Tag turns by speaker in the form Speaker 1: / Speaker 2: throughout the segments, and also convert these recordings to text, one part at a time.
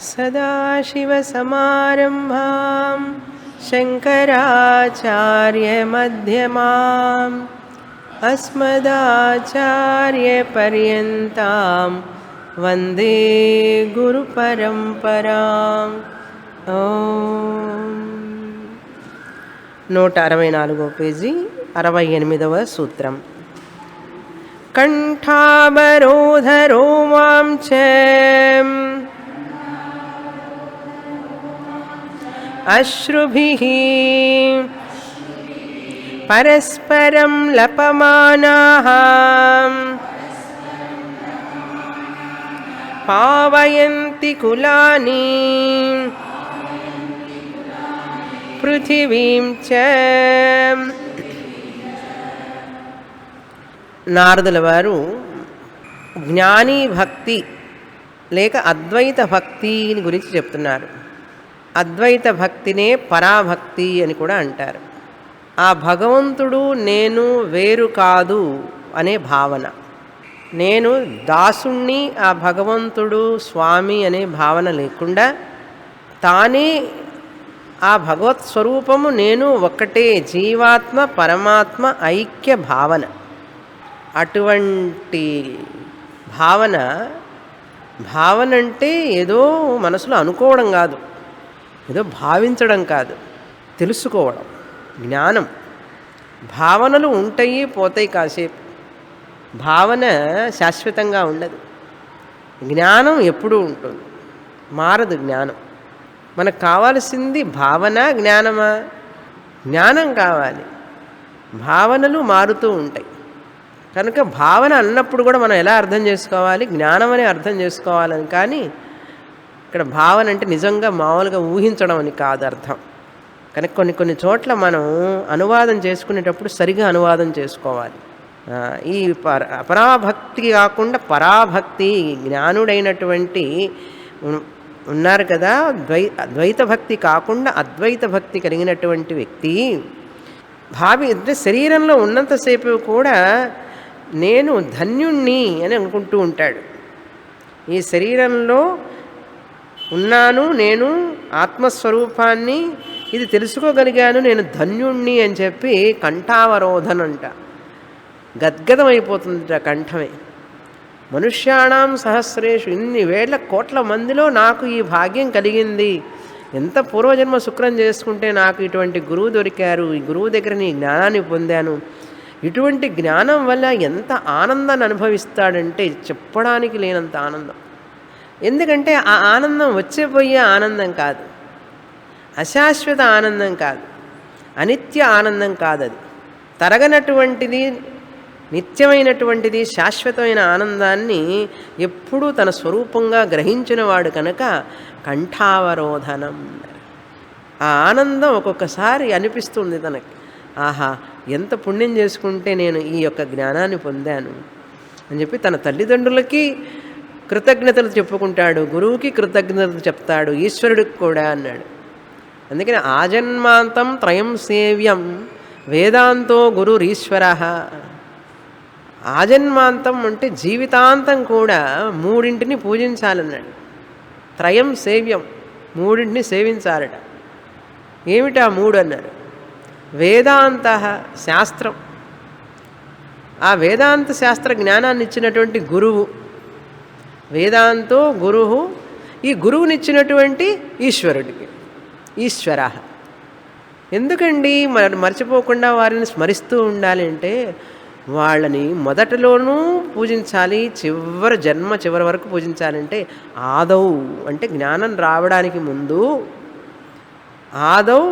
Speaker 1: सदाशिवसमारम्भां शङ्कराचार्यमध्यमाम् अस्मदाचार्यपर्यन्तां वन्दे गुरुपरम्पराम्। ఓం 164వ పేజీ 68వ సూత్రం. కంఠావరోధరో మాం చ అశ్రుభిః పరస్పరం లపమానాః పావయంతి కులాని పృథివీం చ. నారదుల వారు జ్ఞాని భక్తి లేక అద్వైత భక్తిని గురించి చెప్తున్నారు. అద్వైత భక్తినే పరాభక్తి అని కూడా అంటారు. ఆ భగవంతుడు నేను వేరు కాదు అనే భావన, నేను దాసుణ్ణి, ఆ భగవంతుడు స్వామి అనే భావన లేకుండా తానే ఆ భగవత్ స్వరూపము నేను ఒక్కటే, జీవాత్మ పరమాత్మ ఐక్య భావన. అటువంటి భావన అంటే ఏదో మనసులో అనుకోవడం కాదు, ఏదో భావించడం కాదు, తెలుసుకోవడం, జ్ఞానం. భావనలు ఉంటాయి పోతాయి కాసేపు, భావన శాశ్వతంగా ఉండదు. జ్ఞానం ఎప్పుడూ ఉంటుంది, మారదు జ్ఞానం. మనకు కావాల్సింది భావన జ్ఞానమా? జ్ఞానం కావాలి, భావనలు మారుతూ ఉంటాయి. కనుక భావన అన్నప్పుడు కూడా మనం ఎలా అర్థం చేసుకోవాలి? జ్ఞానం అనే అర్థం చేసుకోవాలని. కానీ ఇక్కడ భావన అంటే నిజంగా మామూలుగా ఊహించడం అని కాదు అర్థం. కనుక కొన్ని చోట్ల మనం అనువాదం చేసుకునేటప్పుడు సరిగా అనువాదం చేసుకోవాలి. ఈ అపరాభక్తి కాకుండా పరాభక్తి, జ్ఞానుడైనటువంటి ఉన్నారు కదా, ద్వైత భక్తి కాకుండా అద్వైత భక్తి కలిగినటువంటి వ్యక్తి అంటే శరీరంలో ఉన్నంతసేపు కూడా నేను ధన్యుణ్ణి అని అనుకుంటూ ఉంటాడు. ఈ శరీరంలో ఉన్నాను, నేను ఆత్మస్వరూపాన్ని ఇది తెలుసుకోగలిగాను, నేను ధన్యుణ్ణి అని చెప్పి కంఠావరోధనంట, గద్గదమైపోతుంది కంఠమే. మనుష్యాణం సహస్రేషు, ఇన్ని వేల కోట్ల మందిలో నాకు ఈ భాగ్యం కలిగింది, ఎంత పూర్వజన్మ శుక్రం చేసుకుంటే నాకు ఇటువంటి గురువు దొరికారు, ఈ గురువు దగ్గర నీ జ్ఞానాన్ని పొందాను. ఇటువంటి జ్ఞానం వల్ల ఎంత ఆనందాన్ని అనుభవిస్తాడంటే చెప్పడానికి లేనంత ఆనందం. ఎందుకంటే ఆ ఆనందం వచ్చేపోయే ఆనందం కాదు, అశాశ్వత ఆనందం కాదు, అనిత్య ఆనందం కాదు, అది తరగనటువంటిది, నిత్యమైనటువంటిది, శాశ్వతమైన ఆనందాన్ని ఎప్పుడూ తన స్వరూపంగా గ్రహించిన వాడు కనుక కంఠావరోధనం. ఆ ఆనందం ఒక్కొక్కసారి అనిపిస్తుంది తనకి, ఆహా ఎంత పుణ్యం చేసుకుంటే నేను ఈ యొక్క జ్ఞానాన్ని పొందాను అని చెప్పి తన తల్లిదండ్రులకి కృతజ్ఞతలు చెప్పుకుంటాడు, గురువుకి కృతజ్ఞతలు చెప్తాడు, ఈశ్వరుడికి కూడా అన్నాడు. అందుకని ఆజన్మాంతం త్రయం సేవ్యం వేదాంతో గురురీశ్వర. ఆజన్మాంతం అంటే జీవితాంతం కూడా మూడింటిని పూజించాలన్నాడు. త్రయం సేవ్యం, మూడింటిని సేవించాలట. ఏమిటా మూడు అన్నారు? వేదాంత శాస్త్రం, ఆ వేదాంత శాస్త్ర జ్ఞానాన్ని ఇచ్చినటువంటి గురువు, వేదాంతో గురువు, ఈ గురువునిచ్చినటువంటి ఈశ్వరుడికి ఈశ్వర. ఎందుకండి మర్చిపోకుండా వారిని స్మరిస్తూ ఉండాలి అంటే వాళ్ళని మొదటిలోనూ పూజించాలి, చివరి వరకు పూజించాలంటే ఆదౌ అంటే జ్ఞానం రావడానికి ముందు ఆదౌ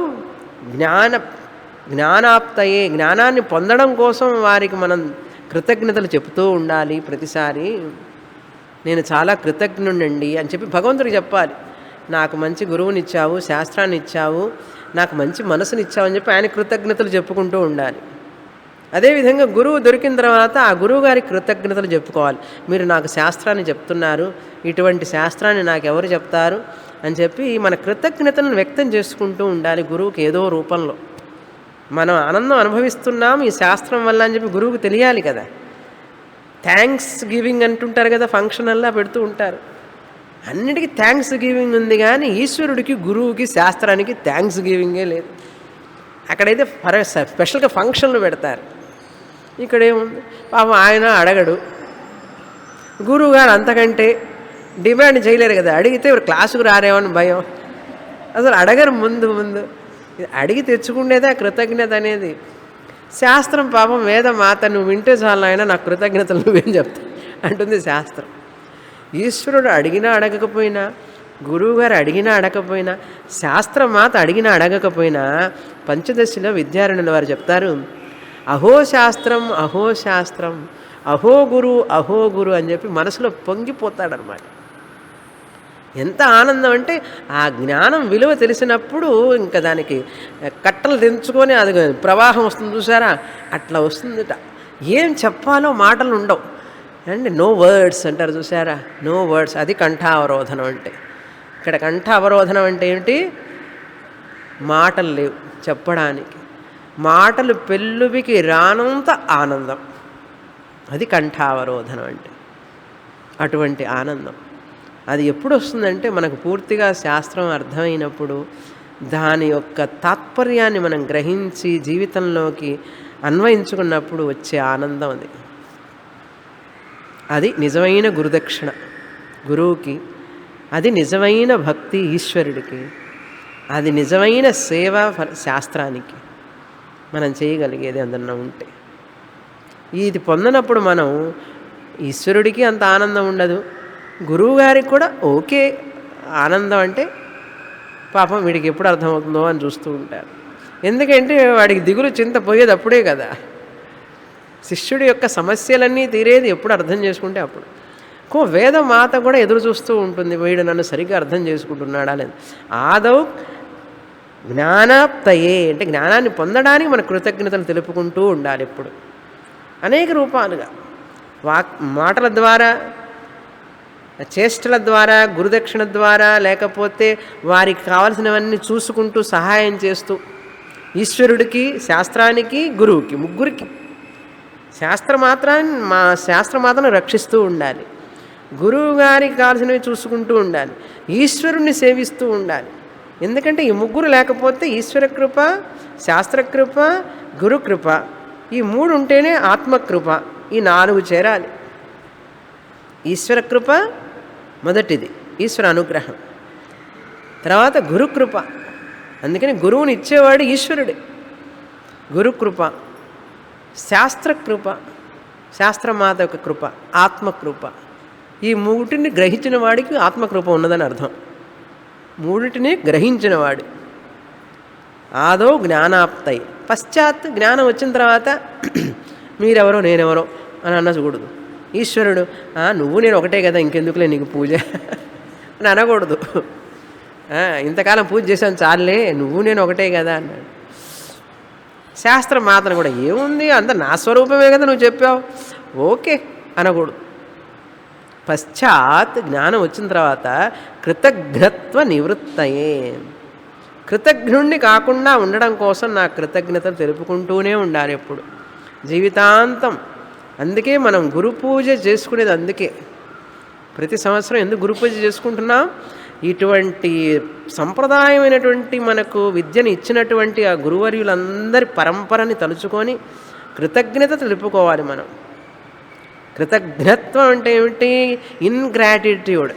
Speaker 1: జ్ఞానాప్తయే, జ్ఞానాన్ని పొందడం కోసం వారికి మనం కృతజ్ఞతలు చెబుతూ ఉండాలి. ప్రతిసారి నేను చాలా కృతజ్ఞుండండి అని చెప్పి భగవంతుడికి చెప్పాలి. నాకు మంచి గురువునిచ్చావు, శాస్త్రాన్ని ఇచ్చావు, నాకు మంచి మనసునిచ్చావు అని చెప్పి ఆయన కృతజ్ఞతలు చెప్పుకుంటూ ఉండాలి. అదేవిధంగా గురువు దొరికిన తర్వాత ఆ గురువు గారికి కృతజ్ఞతలు చెప్పుకోవాలి. మీరు నాకు శాస్త్రాన్ని చెప్తున్నారు, ఇటువంటి శాస్త్రాన్ని నాకు ఎవరు చెప్తారు అని చెప్పి మన కృతజ్ఞతలను వ్యక్తం చేసుకుంటూ ఉండాలి గురువుకి ఏదో రూపంలో. మనం ఆనందం అనుభవిస్తున్నాం ఈ శాస్త్రం వల్ల అని చెప్పి గురువుకు తెలియాలి కదా. థ్యాంక్స్ గివింగ్ అంటుంటారు కదా, ఫంక్షన్ అలా పెడుతూ ఉంటారు. అన్నిటికీ థ్యాంక్స్ గివింగ్ ఉంది, కానీ ఈశ్వరుడికి, గురువుకి, శాస్త్రానికి థ్యాంక్స్ గివింగే లేదు. అక్కడైతే స్పెషల్గా ఫంక్షన్లు పెడతారు. ఇక్కడేముంది, పాపం ఆయన అడగడు, గురువుగారు అంతకంటే డిమాండ్ చేయలేరు కదా. అడిగితే క్లాసుకు రారేమని భయం, అసలు అడగరు. ముందు అడిగి తెచ్చుకునేదే కృతజ్ఞత అనేది. శాస్త్రం పాపం వేదమాత, నువ్వు వింటే చాలు ఆయన, నాకు కృతజ్ఞతలు నువ్వేం చెప్తా అంటుంది శాస్త్రం. ఈశ్వరుడు అడిగినా అడగకపోయినా, గురువుగారు అడిగినా అడగకపోయినా, శాస్త్రమాత అడిగినా అడగకపోయినా, పంచదశిలో విద్యారణ్యుల వారు చెప్తారు, అహో శాస్త్రం, అహో శాస్త్రం, అహో గురు, అహో గురు అని చెప్పి మనసులో పొంగిపోతాడనమాట. ఎంత ఆనందం అంటే ఆ జ్ఞానం విలువ తెలిసినప్పుడు ఇంకా దానికి కట్టలు తెంచుకొని అది ప్రవాహం వస్తుంది చూసారా, అట్లా వస్తుందిట. ఏం చెప్పాలో మాటలు ఉండవు అండి, నో వర్డ్స్ అంటారు చూసారా, నో వర్డ్స్. అది కంఠావరోధనం అంటే. ఇక్కడ కంఠావరోధనం అంటే ఏమిటి, మాటలు లేవు చెప్పడానికి, మాటలు పెళ్ళుబికి రానంత ఆనందం, అది కంఠావరోధనం అంటే. అటువంటి ఆనందం అది ఎప్పుడు వస్తుందంటే మనకు పూర్తిగా శాస్త్రం అర్థమైనప్పుడు, దాని యొక్క తాత్పర్యాన్ని మనం గ్రహించి జీవితంలోకి అన్వయించుకున్నప్పుడు వచ్చే ఆనందం అది. అది నిజమైన గురుదక్షిణ గురువుకి, అది నిజమైన భక్తి ఈశ్వరుడికి, అది నిజమైన సేవ శాస్త్రానికి మనం చేయగలిగేది అందులో ఉంటే. ఇది పొందినప్పుడు మనం ఈశ్వరుడికి అంత ఆనందం ఉండదు, గురువుగారికి కూడా ఓకే ఆనందం అంటే పాపం వీడికి ఎప్పుడు అర్థమవుతుందో అని చూస్తూ ఉంటారు. ఎందుకంటే వాడికి దిగులు చింత పోయేది అప్పుడే కదా. శిష్యుడి యొక్క సమస్యలన్నీ తీరేది ఎప్పుడు అర్థం చేసుకుంటే అప్పుడు. వేదమాత కూడా ఎదురు చూస్తూ ఉంటుంది, వీడు నన్ను సరిగ్గా అర్థం చేసుకుంటున్నాడా లేదు. ఆదౌ జ్ఞానాప్తయే అంటే జ్ఞానాన్ని పొందడానికి మన కృతజ్ఞతలు తెలుపుకుంటూ ఉండాలి ఎప్పుడు. అనేక రూపాలుగా మాటల ద్వారా, చేష్టల ద్వారా, గురుదక్షిణ ద్వారా, లేకపోతే వారికి కావలసినవన్నీ చూసుకుంటూ సహాయం చేస్తూ, ఈశ్వరుడికి, శాస్త్రానికి, గురువుకి, ముగ్గురికి. శాస్త్రమాతను రక్షిస్తూ ఉండాలి, గురువు గారికి కావాల్సినవి చూసుకుంటూ ఉండాలి, ఈశ్వరుణ్ణి సేవిస్తూ ఉండాలి. ఎందుకంటే ఈ ముగ్గురు లేకపోతే ఈశ్వరకృప, శాస్త్రకృప, గురుకృప, ఈ మూడు ఉంటేనే ఆత్మకృప. ఈ నాలుగు చేరాలి. ఈశ్వరకృప మొదటిది, ఈశ్వర అనుగ్రహం. తర్వాత గురుకృప, అందుకని గురువుని ఇచ్చేవాడు ఈశ్వరుడే. గురుకృప, శాస్త్రకృప, శాస్త్రమాత యొక్క కృప, ఆత్మకృప. ఈ మూటిని గ్రహించిన వాడికి ఆత్మకృప ఉన్నదని అర్థం. మూడిటిని గ్రహించినవాడు. ఆదో జ్ఞానాప్తై, పశ్చాత్ జ్ఞానం వచ్చిన తర్వాత మీరెవరో నేనెవరో అని అనకూడదు. ఈశ్వరుడు నువ్వు నేను ఒకటే కదా, ఇంకెందుకులే నీకు పూజ అని అనకూడదు. ఇంతకాలం పూజ చేశాను చాలే, నువ్వు నేను ఒకటే కదా అన్నాడు. శాస్త్రం మాత్రం కూడా ఏముంది, అంత నా స్వరూపమే కదా నువ్వు చెప్పావు, ఓకే అనకూడదు. పశ్చాత్ జ్ఞానం వచ్చిన తర్వాత కృతజ్ఞత్వ నివృత్తయే, కృతజ్ఞుణ్ణి కాకుండా ఉండడం కోసం నా కృతజ్ఞతలు తెలుపుకుంటూనే ఉండాలి ఎప్పుడు, జీవితాంతం. అందుకే మనం గురు పూజ చేసుకునేది. అందుకే ప్రతి సంవత్సరం ఎందుకు గురు పూజ చేసుకుంటున్నాం, ఇటువంటి సంప్రదాయమైనటువంటి మనకు విద్యను ఇచ్చినటువంటి ఆ గురువర్యులందరి పరంపరని తలుచుకొని కృతజ్ఞత తెలుపుకోవాలి మనం. కృతజ్ఞత్వం అంటే ఏమిటి, ఇన్గ్రాటిట్యూడ్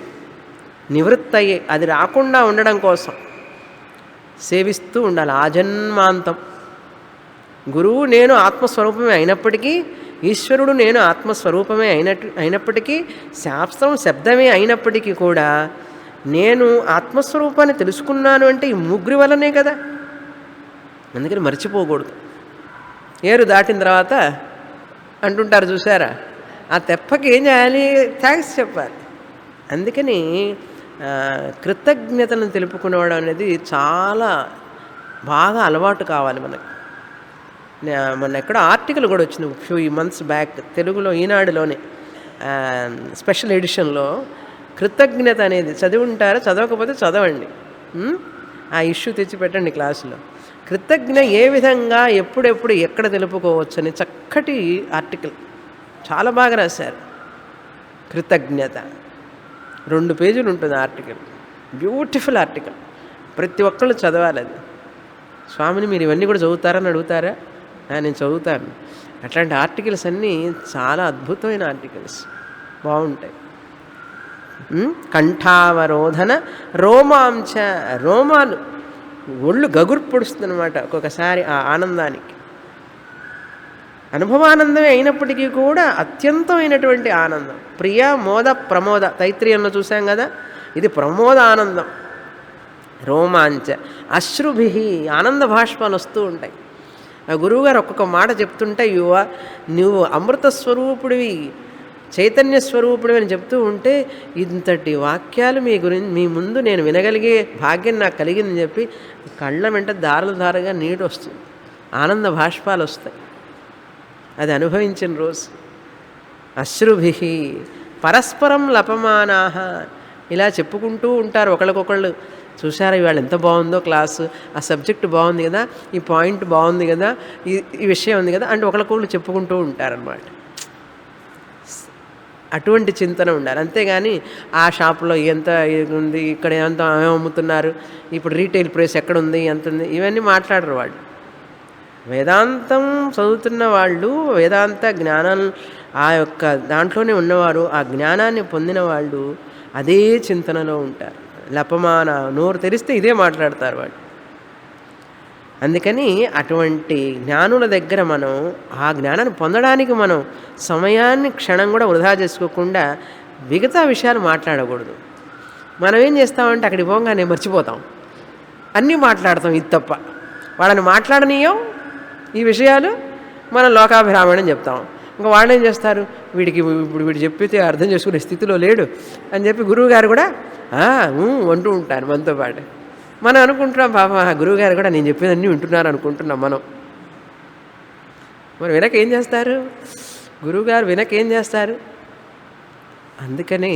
Speaker 1: నివృత్తయ్యే, అది రాకుండా ఉండడం కోసం సేవిస్తూ ఉండాలి ఆజన్మాంతం. గురువు నేను ఆత్మస్వరూపమే అయినప్పటికీ, ఈశ్వరుడు నేను ఆత్మస్వరూపమే అయినప్పటికీ, శాస్త్రం శబ్దమే అయినప్పటికీ కూడా నేను ఆత్మస్వరూపాన్ని తెలుసుకున్నాను అంటే ఈ ముగ్గురి వల్లనే కదా. అందుకని మర్చిపోకూడదు. ఏరు దాటిన తర్వాత అంటుంటారు చూసారా, ఆ తెప్పకి ఏం చేయాలి, థ్యాంక్స్ చెప్పాలి. అందుకని కృతజ్ఞతలను తెలుపుకునేవాడు అనేది చాలా బాగా అలవాటు కావాలి మనకు. మొన్న ఎక్కడో ఆర్టికల్ కూడా వచ్చింది ఫ్యూ మంత్స్ బ్యాక్, తెలుగులో ఈనాడులోనే స్పెషల్ ఎడిషన్లో కృతజ్ఞత అనేది చదివి ఉంటారు, చదవకపోతే చదవండి, ఆ ఇష్యూ తెచ్చి పెట్టండి క్లాసులో. కృతజ్ఞ ఏ విధంగా ఎప్పుడెప్పుడు ఎక్కడ తెలుపుకోవచ్చు అని చక్కటి ఆర్టికల్ చాలా బాగా రాశారు. కృతజ్ఞత 2 పేజీలు ఉంటుంది ఆర్టికల్. Beautiful article. ప్రతి ఒక్కళ్ళు చదవాలి అది. స్వామిని మీరు ఇవన్నీ కూడా చదువుతారని అడుగుతారా? నేను చదువుతాను. అట్లాంటి ఆర్టికల్స్ అన్నీ చాలా అద్భుతమైన ఆర్టికల్స్, బాగుంటాయి. కంఠావరోధన రోమాంచ, రోమాలు ఒళ్ళు గగురు పొడుస్తుంది అనమాట ఒక్కొక్కసారి ఆ ఆనందానికి. అనుభవానందమే అయినప్పటికీ కూడా అత్యంతమైనటువంటి ఆనందం. ప్రియ మోద ప్రమోద, తైత్రీయంలో చూసాం కదా, ఇది ప్రమోద ఆనందం. రోమాంచ అశ్రుభి, ఆనంద భాష్పాలు వస్తూ ఉంటాయి. ఆ గురువుగారు ఒక్కొక్క మాట చెప్తుంటే, నువ్వు అమృత స్వరూపుడివి, చైతన్య స్వరూపుడివి అని చెప్తూ ఉంటే, ఇంతటి వాక్యాలు మీ ముందు నేను వినగలిగే భాగ్యం నాకు కలిగిందని చెప్పి కళ్ళ వెంట దారులుగా నీటి వస్తుంది, ఆనంద భాష్పాలు వస్తాయి. అది అనుభవించిన రోజు. అశ్రుభి పరస్పరం లపమానాహ, ఇలా చెప్పుకుంటూ ఉంటారు ఒకళ్ళకొకళ్ళు. చూసారా ఇవాళ ఎంత బాగుందో క్లాసు, ఆ సబ్జెక్ట్ బాగుంది కదా, ఈ పాయింట్ బాగుంది కదా, ఈ విషయం ఉంది కదా అంటే ఒకళ్ళకొకళ్ళు చెప్పుకుంటూ ఉంటారనమాట. అటువంటి చింతన ఉండాలి. అంతేగాని ఆ షాప్లో ఎంత ఉంది, ఇక్కడ ఎంత అమ్ముతున్నారు, ఇప్పుడు రీటైల్ ప్రైస్ ఎక్కడుంది, ఎంత ఉంది, ఇవన్నీ మాట్లాడరు వాళ్ళు. వేదాంతం చదువుతున్న వాళ్ళు, వేదాంత జ్ఞానం ఆ యొక్క దాంట్లోనే ఉన్నవారు, ఆ జ్ఞానాన్ని పొందిన వాళ్ళు అదే చింతనలో ఉంటారు. లపమాన, నోరు తెరిస్తే ఇదే మాట్లాడతారు వాళ్ళు. అందుకని అటువంటి జ్ఞానుల దగ్గర మనం ఆ జ్ఞానాన్ని పొందడానికి మనం సమయాన్ని క్షణం కూడా వృధా చేసుకోకుండా మిగతా విషయాలు మాట్లాడకూడదు. మనం ఏం చేస్తామంటే అక్కడికి పోగానే మర్చిపోతాం, అన్నీ మాట్లాడతాం. ఇది తప్ప వాళ్ళని మాట్లాడనీయం. ఈ విషయాలు మనం లోకాభిరామణం చెప్తాం. ఇంకా వాళ్ళు ఏం చేస్తారు, వీడు చెప్పితే అర్థం చేసుకునే స్థితిలో లేడు అని చెప్పి గురువుగారు కూడా అంటూ ఉంటారు మనతో పాటు. మనం అనుకుంటున్నాం పాపం గురువుగారు కూడా నేను చెప్పేదన్నీ వింటున్నారు అనుకుంటున్నాం మనం. మరి వినక ఏం చేస్తారు, గురువుగారు వినక ఏం చేస్తారు? అందుకని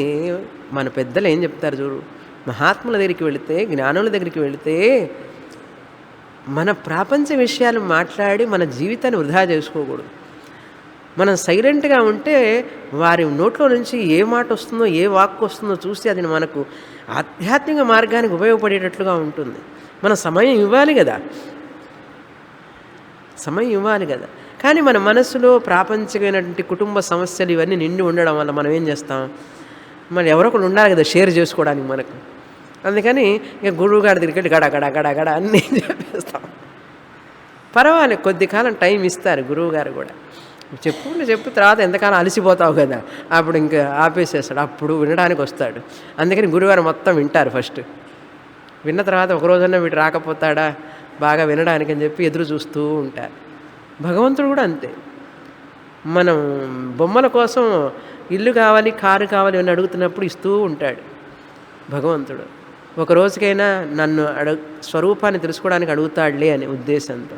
Speaker 1: మన పెద్దలు ఏం చెప్తారు చూడు, మహాత్ముల దగ్గరికి వెళితే, జ్ఞానుల దగ్గరికి వెళితే మన ప్రాపంచ విషయాలు మాట్లాడి మన జీవితాన్ని వృధా చేసుకోకూడదు. మనం సైలెంట్గా ఉంటే వారి నోట్లో నుంచి ఏ మాట వస్తుందో, ఏ వాక్కు వస్తుందో చూస్తే అది మనకు ఆధ్యాత్మిక మార్గానికి ఉపయోగపడేటట్లుగా ఉంటుంది. మన సమయం ఇవ్వాలి కదా, సమయం ఇవ్వాలి కదా. కానీ మన మనసులో ప్రాపంచికమైనటువంటి కుటుంబ సమస్యలు ఇవన్నీ నిండి ఉండడం వల్ల మనం ఏం చేస్తాం, మరి ఎవరో ఒకరు ఉండాలి కదా షేర్ చేసుకోవడానికి మనకు. అందుకని ఇక గురువు గారి దగ్గరికి వెళ్ళి గడ అన్నీ చెప్పేస్తాం. పర్వాలేదు, కొద్ది కాలం టైం ఇస్తారు గురువు గారు కూడా. చెప్పు తర్వాత ఎంతకాలం అలసిపోతావు కదా, అప్పుడు ఇంకా ఆపేసేస్తాడు, అప్పుడు వినడానికి వస్తాడు. అందుకని గురువుగారు మొత్తం వింటారు ఫస్ట్. విన్న తర్వాత ఒక రోజన్నా వీడు రాకపోతాడా బాగా వినడానికి అని చెప్పి ఎదురు చూస్తూ ఉంటారు. భగవంతుడు కూడా అంతే. మనం బొమ్మల కోసం ఇల్లు కావాలి, కారు కావాలి అని అడుగుతున్నప్పుడు ఇస్తూ ఉంటాడు భగవంతుడు. ఒక రోజుకైనా నన్ను స్వరూపాన్ని తెలుసుకోవడానికి అడుగుతాడులే అనే ఉద్దేశంతో.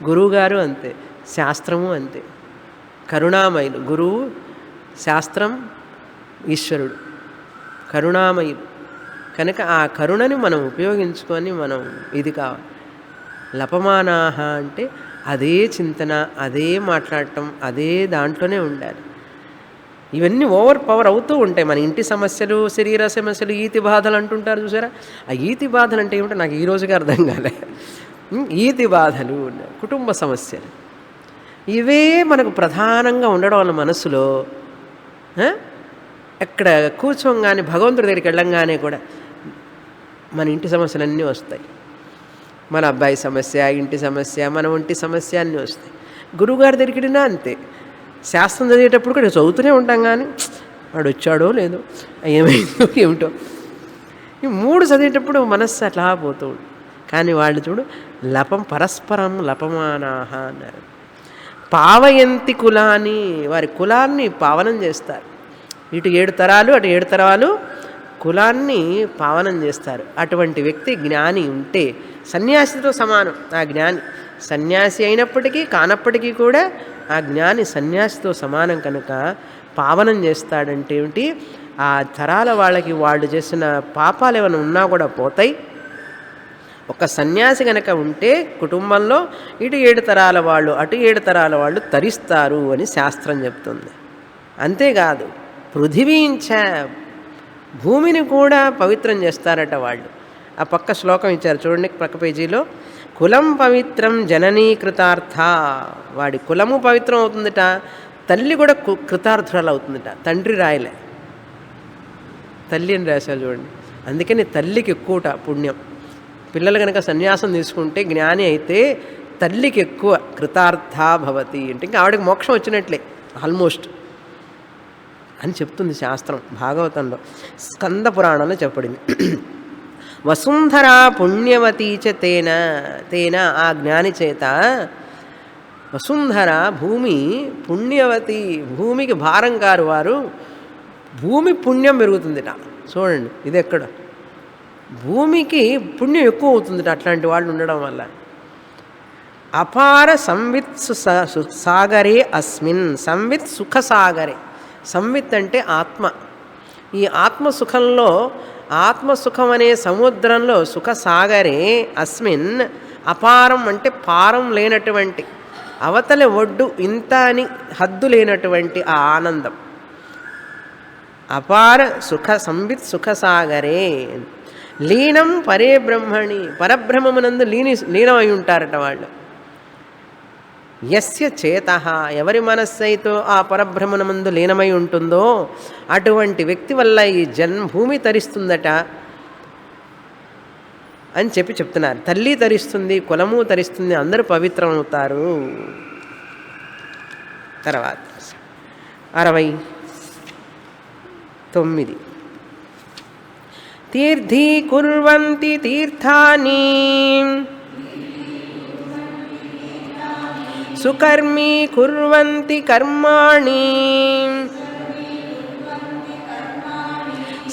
Speaker 1: గురువుగారు అంతే, శాస్త్రము అంతే. కరుణామయులు, గురువు, శాస్త్రం, ఈశ్వరుడు కరుణామయులు. కనుక ఆ కరుణని మనం ఉపయోగించుకొని మనం ఇది కావాలి. లపమానాహ అంటే అదే చింతన, అదే మాట్లాడటం, అదే దాంట్లోనే ఉండాలి. ఇవన్నీ ఓవర్ పవర్ అవుతూ ఉంటాయి. మన ఇంటి సమస్యలు, శరీర సమస్యలు, ఈతి బాధలు అంటుంటారు చూసారా. ఆ ఈతి బాధలు అంటే ఏమిటో నాకు ఈ రోజుగా అర్థం కాలే. ఈతి బాధలు, కుటుంబ సమస్యలు, ఇవే మనకు ప్రధానంగా ఉండడం వల్ల మనసులో ఎక్కడ కూర్చోంగానే భగవంతుడి దగ్గరికి వెళ్ళంగానే కూడా మన ఇంటి సమస్యలన్నీ వస్తాయి. మన అబ్బాయి సమస్య, ఇంటి సమస్య, మన ఒంటి సమస్య అన్నీ వస్తాయి. గురువుగారి దగ్గరికి వెళ్ళినా అంతే. శాస్త్రం చదివేటప్పుడు కూడా చదువుతూనే ఉంటాం, కానీ వాడు వచ్చాడో లేదో, ఏమైందో ఏమిటో, ఈ 3 చదివేటప్పుడు మనస్సు అట్లా పోతూ ఉంటుంది. కానీ వాళ్ళు చూడు పరస్పరం లపమానాహ అన్నారు. పావయంతి కులాన్ని, వారి కులాన్ని పావనం చేస్తారు. ఇటు 7 తరాలు, అటు 7 తరాలు కులాన్ని పావనం చేస్తారు. అటువంటి వ్యక్తి జ్ఞాని ఉంటే సన్యాసితో సమానం. ఆ జ్ఞాని సన్యాసి అయినప్పటికీ కానప్పటికీ కూడా ఆ జ్ఞాని సన్యాసితో సమానం. కనుక పావనం చేస్తాడంటే ఏమిటి, ఆ తరాల వాళ్ళకి వాళ్ళు చేసిన పాపాలు ఏమైనా ఉన్నా కూడా పోతాయి. ఒక సన్యాసి కనుక ఉంటే కుటుంబంలో ఇటు 7 తరాల వాళ్ళు, అటు 7 తరాల వాళ్ళు తరిస్తారు అని శాస్త్రం చెప్తుంది. అంతేకాదు, పృథివీంచ, భూమిని కూడా పవిత్రం చేస్తారట వాళ్ళు. ఆ పక్క శ్లోకం ఇచ్చారు చూడండి పక్క పేజీలో. కులం పవిత్రం జననీ కృతార్థ. వాడి కులము పవిత్రం అవుతుందట, తల్లి కూడా కృతార్థురాలు అవుతుందట. తండ్రి రాయలే, తల్లి అని రాశారు చూడండి. అందుకని తల్లికి ఎక్కువట పుణ్యం. పిల్లలు కనుక సన్యాసం తీసుకుంటే జ్ఞాని అయితే తల్లికి ఎక్కువ కృతార్థ భవతి అంటే ఇంకా ఆవిడకి మోక్షం వచ్చినట్లే ఆల్మోస్ట్ అని చెప్తుంది శాస్త్రం భాగవతంలో. స్కంద పురాణంలో చెప్పడింది. వసుంధర పుణ్యవతీ చ తేన తేన ఆ జ్ఞాని చేత వసుంధర భూమి పుణ్యవతి, భూమికి భారం కారు వారు, భూమి పుణ్యం పెరుగుతుందిట. చూడండి ఇది ఎక్కడ భూమికి పుణ్యం ఎక్కువ అవుతుందిట అట్లాంటి వాళ్ళు ఉండడం వల్ల. అపార సంవిత్ సాగరే అస్మిన్. సంవిత్ సుఖ సాగరే. సంవిత్ అంటే ఆత్మ. ఈ ఆత్మసుఖంలో, ఆత్మసుఖం అనే సముద్రంలో, సుఖ సాగరే అస్మిన్. అపారం అంటే పారం లేనటువంటి, అవతలి ఒడ్డు ఇంత అని హద్దు లేనటువంటి ఆ ఆనందం. అపార సుఖ సంవిత్ సుఖ సాగరే లీనం పరే బ్రహ్మణి. పరబ్రహ్మమునందు లీనమై ఉంటారట వాళ్ళు. యస్య చేతః ఎవరి మనస్సు అయితే ఆ పరబ్రహ్మమునందు లీనమై ఉంటుందో అటువంటి వ్యక్తి వల్ల ఈ భూమి తరిస్తుందట అని చెప్తున్నారు. తల్లి తరిస్తుంది, కులము తరిస్తుంది, అందరూ పవిత్రం అవుతారు. తర్వాత 69 తీర్థీకుర్వంతి తీర్థాని సుకర్మీ కుర్వంతి కర్మాణి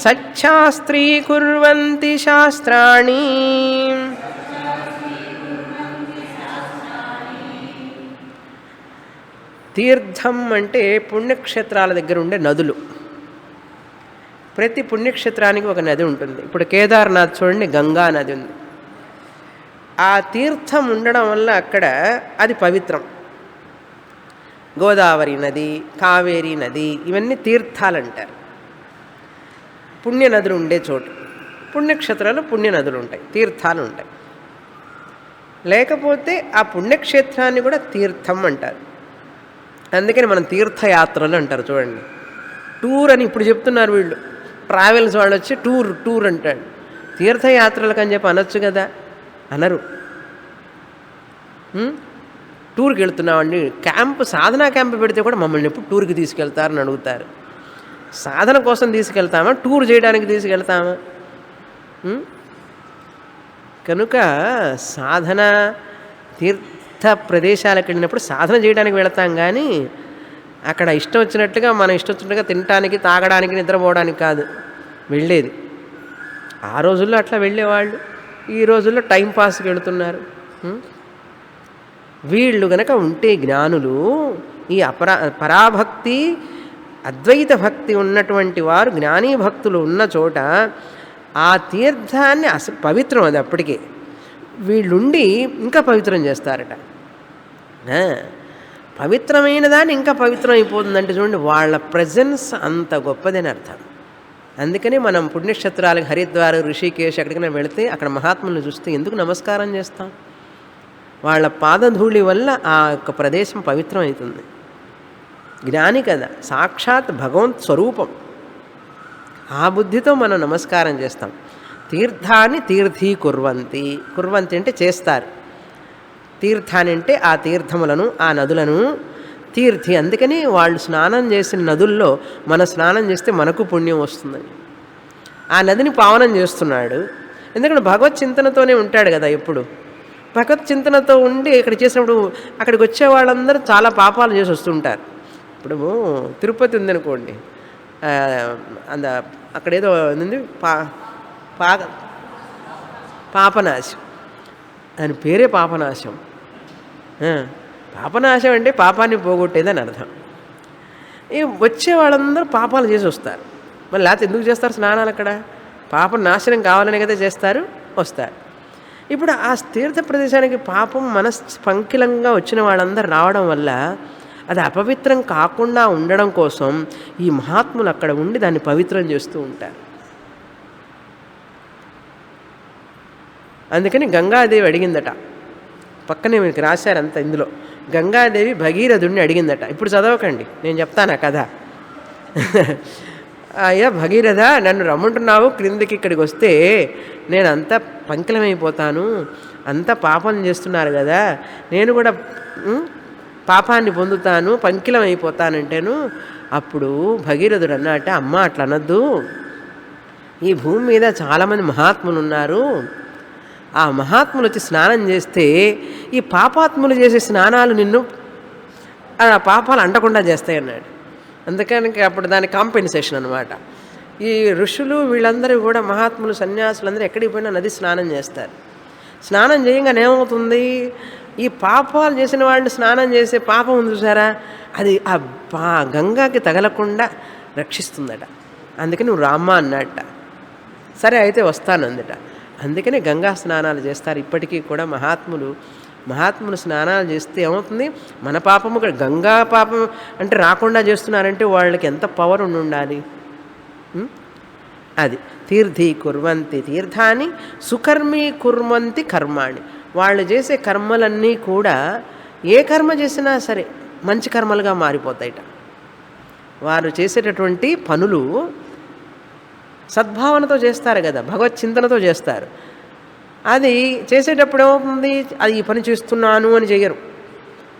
Speaker 1: సచ్చాస్త్రీ కుర్వంతి శాస్త్రాణి. తీర్థం అంటే పుణ్యక్షేత్రాల దగ్గర ఉండే నదులు. ప్రతి పుణ్యక్షేత్రానికి ఒక నది ఉంటుంది. ఇప్పుడు కేదార్నాథ్ చూడండి, గంగా నది ఉంది. ఆ తీర్థం ఉండడం వల్ల అక్కడ అది పవిత్రం. గోదావరి నది, కావేరీ నది, ఇవన్నీ తీర్థాలు అంటారు. పుణ్య నదులు ఉండే చోటు. పుణ్యక్షేత్రాలు పుణ్య నదులు ఉంటాయి, తీర్థాలు ఉంటాయి. లేకపోతే ఆ పుణ్యక్షేత్రాన్ని కూడా తీర్థం అంటారు. అందుకని మనం తీర్థయాత్రలు అంటారు చూడండి. టూర్ అని ఇప్పుడు చెప్తున్నారు వీళ్ళు, ట్రావెల్స్ వాళ్ళు వచ్చి టూర్ అంటాడు. తీర్థయాత్రలకు అని చెప్పి అనొచ్చు కదా, అనరు. టూర్కి వెళ్తున్నామండి, క్యాంపు సాధనా క్యాంపు పెడితే కూడా మమ్మల్ని ఎప్పుడు టూర్కి తీసుకెళ్తారని అడుగుతారు. సాధన కోసం తీసుకెళ్తామా, టూర్ చేయడానికి తీసుకెళ్తామా? కనుక సాధన తీర్థ ప్రదేశాలకు వెళ్ళినప్పుడు సాధన చేయడానికి వెళతాం, కానీ అక్కడ ఇష్టం వచ్చినట్టుగా మనం ఇష్టం వచ్చినట్టుగా తినడానికి, తాగడానికి, నిద్రపోవడానికి కాదు వెళ్ళేది. ఆ రోజుల్లో అట్లా వెళ్ళేవాళ్ళు, ఈ రోజుల్లో టైంపాస్కి వెళుతున్నారు. వీళ్ళు గనక ఉంటే జ్ఞానులు, ఈ పరాభక్తి అద్వైత భక్తి ఉన్నటువంటి వారు, జ్ఞానీ భక్తులు ఉన్న చోట ఆ తీర్థాన్ని అసలు పవిత్రం, అది అప్పటికే వీళ్ళుండి ఇంకా పవిత్రం చేస్తారట. పవిత్రమైన దాన్ని ఇంకా పవిత్రం అయిపోతుందంటే చూడండి, వాళ్ళ ప్రజెన్స్ అంత గొప్పదని అర్థం. అందుకని మనం పుణ్యక్షేత్రాలకు హరిద్వార్, ఋషికేశ్ ఎక్కడికైనా వెళితే అక్కడ మహాత్ములను చూస్తే ఎందుకు నమస్కారం చేస్తాం? వాళ్ళ పాదధూళి వల్ల ఆ యొక్క ప్రదేశం పవిత్రం అవుతుంది. జ్ఞాని కదా, సాక్షాత్ భగవంత్ స్వరూపం. ఆ బుద్ధితో మనం నమస్కారం చేస్తాం. తీర్థాన్ని తీర్థీకుర్వంతి. కుర్వంతి అంటే చేస్తారు. తీర్థాన్ని అంటే ఆ తీర్థములను, ఆ నదులను తీర్థి. అందుకని వాళ్ళు స్నానం చేసిన నదుల్లో మన స్నానం చేస్తే మనకు పుణ్యం వస్తుందని ఆ నదిని పావనం చేస్తున్నాడు. ఎందుకంటే భగవత్ చింతనతోనే ఉంటాడు కదా ఎప్పుడు. భగవత్ చింతనతో ఉండి ఇక్కడ చేసినప్పుడు అక్కడికి వచ్చే వాళ్ళందరూ చాలా పాపాలు చేసి వస్తుంటారు. ఇప్పుడు తిరుపతి ఉందనుకోండి, అక్కడేదో ఉంది పాపనాశం, దాని పేరే పాపనాశం. పాపనాశం అంటే పాపాన్ని పోగొట్టేదని అర్థం. ఈ వచ్చే వాళ్ళందరూ పాపాలు చేసి వస్తారు. మళ్ళీ లేకపోతే ఎందుకు చేస్తారు స్నానాలు? అక్కడ పాపం నాశనం కావాలని కదా చేస్తారు, వస్తారు. ఇప్పుడు ఆ తీర్థ ప్రదేశానికి పాపం మనస్పంకిలంగా వచ్చిన వాళ్ళందరూ రావడం వల్ల అది అపవిత్రం కాకుండా ఉండడం కోసం ఈ మహాత్ములు అక్కడ ఉండి దాన్ని పవిత్రం చేస్తూ ఉంటారు. అందుకని గంగాదేవి అడిగిందట, పక్కనే మీకు రాశారంత ఇందులో. గంగాదేవి భగీరథుడిని అడిగిందట. ఇప్పుడు చదవకండి, నేను చెప్తాను ఆ కథ. అయ్యా భగీరథ, నన్ను రమ్మంటున్నావు క్రిందికి, ఇక్కడికి వస్తే నేను అంతా పంకిలమైపోతాను, అంతా పాపం చేస్తున్నారు కదా, నేను కూడా పాపాన్ని పొందుతాను, పంకిలం అయిపోతానంటేను. అప్పుడు భగీరథుడు అన్నట, అమ్మ అట్లా అనద్దు, ఈ భూమి మీద చాలామంది మహాత్ములు ఉన్నారు, ఆ మహాత్ములు వచ్చి స్నానం చేస్తే ఈ పాపాత్ములు చేసే స్నానాలు నిన్ను ఆ పాపాలు అంటకుండా చేస్తాయి అన్నాడు. అందుకని అప్పుడు దాని కాంపెన్సేషన్ అనమాట. ఈ ఋషులు వీళ్ళందరూ కూడా మహాత్ములు సన్యాసులందరూ ఎక్కడికి పోయినా నది స్నానం చేస్తారు. స్నానం చేయగానే ఏమవుతుంది, ఈ పాపాలు చేసిన వాళ్ళు స్నానం చేసే పాపం ఉంది చూసారా, అది ఆ గంగాకి తగలకుండా రక్షిస్తుందట. అందుకని నువ్వు రామ్మ అన్నట్ట. సరే అయితే వస్తాను అందట. అందుకని గంగా స్నానాలు చేస్తారు ఇప్పటికీ కూడా మహాత్ములు స్నానాలు చేస్తే ఏమవుతుంది, మన పాపము కూడా గంగా పాపం అంటే రాకుండా చేస్తున్నారంటే వాళ్ళకి ఎంత పవర్ ఉండాలి. అది తీర్థీ కుర్వంతి తీర్థాన్ని సుకర్మీ కుర్వంతి కర్మాణి. వాళ్ళు చేసే కర్మలన్నీ కూడా ఏ కర్మ చేసినా సరే మంచి కర్మలుగా మారిపోతాయిట. వారు చేసేటటువంటి పనులు సద్భావనతో చేస్తారు కదా, భగవత్ చింతనతో చేస్తారు. అది చేసేటప్పుడు ఏమవుతుంది, అది ఈ పని చేస్తున్నాను అని చెయ్యరు.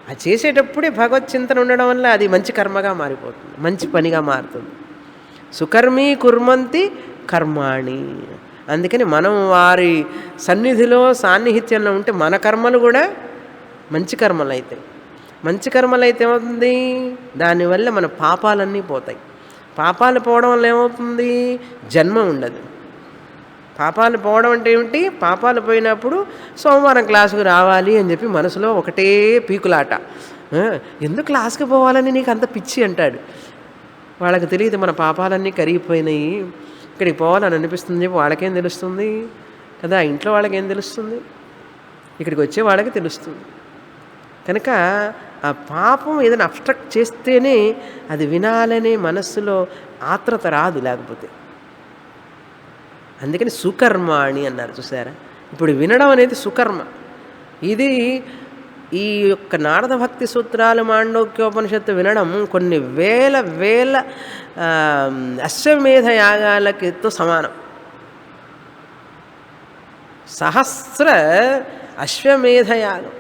Speaker 1: అది చేసేటప్పుడే భగవత్ చింతన ఉండడం వల్ల అది మంచి కర్మగా మారిపోతుంది, మంచి పనిగా మారుతుంది. సుకర్మీ కుర్మంతి కర్మాణి. అందుకని మనం వారి సన్నిధిలో సాన్నిహిత్యంలో ఉంటే మన కర్మలు కూడా మంచి కర్మలు అవుతాయి. మంచి కర్మలు అయితే ఏమవుతుంది, దానివల్ల మన పాపాలన్నీ పోతాయి. పాపాలు పోవడం వల్ల ఏమవుతుంది, జన్మ ఉండదు. పాపాలు పోవడం అంటే ఏమిటి, పాపాలు పోయినప్పుడు సోమవారం క్లాసుకు రావాలి అని చెప్పి మనసులో ఒకటే పీకులాట. ఎందుకు క్లాస్కి పోవాలని నీకు అంత పిచ్చి అంటాడు. వాళ్ళకి తెలియదు మన పాపాలన్నీ కరిగిపోయినాయి, ఇక్కడికి పోవాలని అనిపిస్తుంది చెప్పి వాళ్ళకేం తెలుస్తుంది కదా, ఇంట్లో వాళ్ళకేం తెలుస్తుంది, ఇక్కడికి వచ్చే వాళ్ళకి తెలుస్తుంది. కనుక ఆ పాపం ఏదైనా అబ్స్ట్రక్ట్ చేస్తేనే అది వినాలనే మనస్సులో ఆత్రత రాదు లేకపోతే. అందుకని సుకర్మాణి అన్నారు చూసారా. ఇప్పుడు వినడం అనేది సుకర్మ. ఇది ఈ యొక్క నారద భక్తి సూత్రాలు మాండోక్యోపనిషత్తు వినడం కొన్ని వేల అశ్వమేధ యాగాలతో సమానం. సహస్ర అశ్వమేధ యాగం,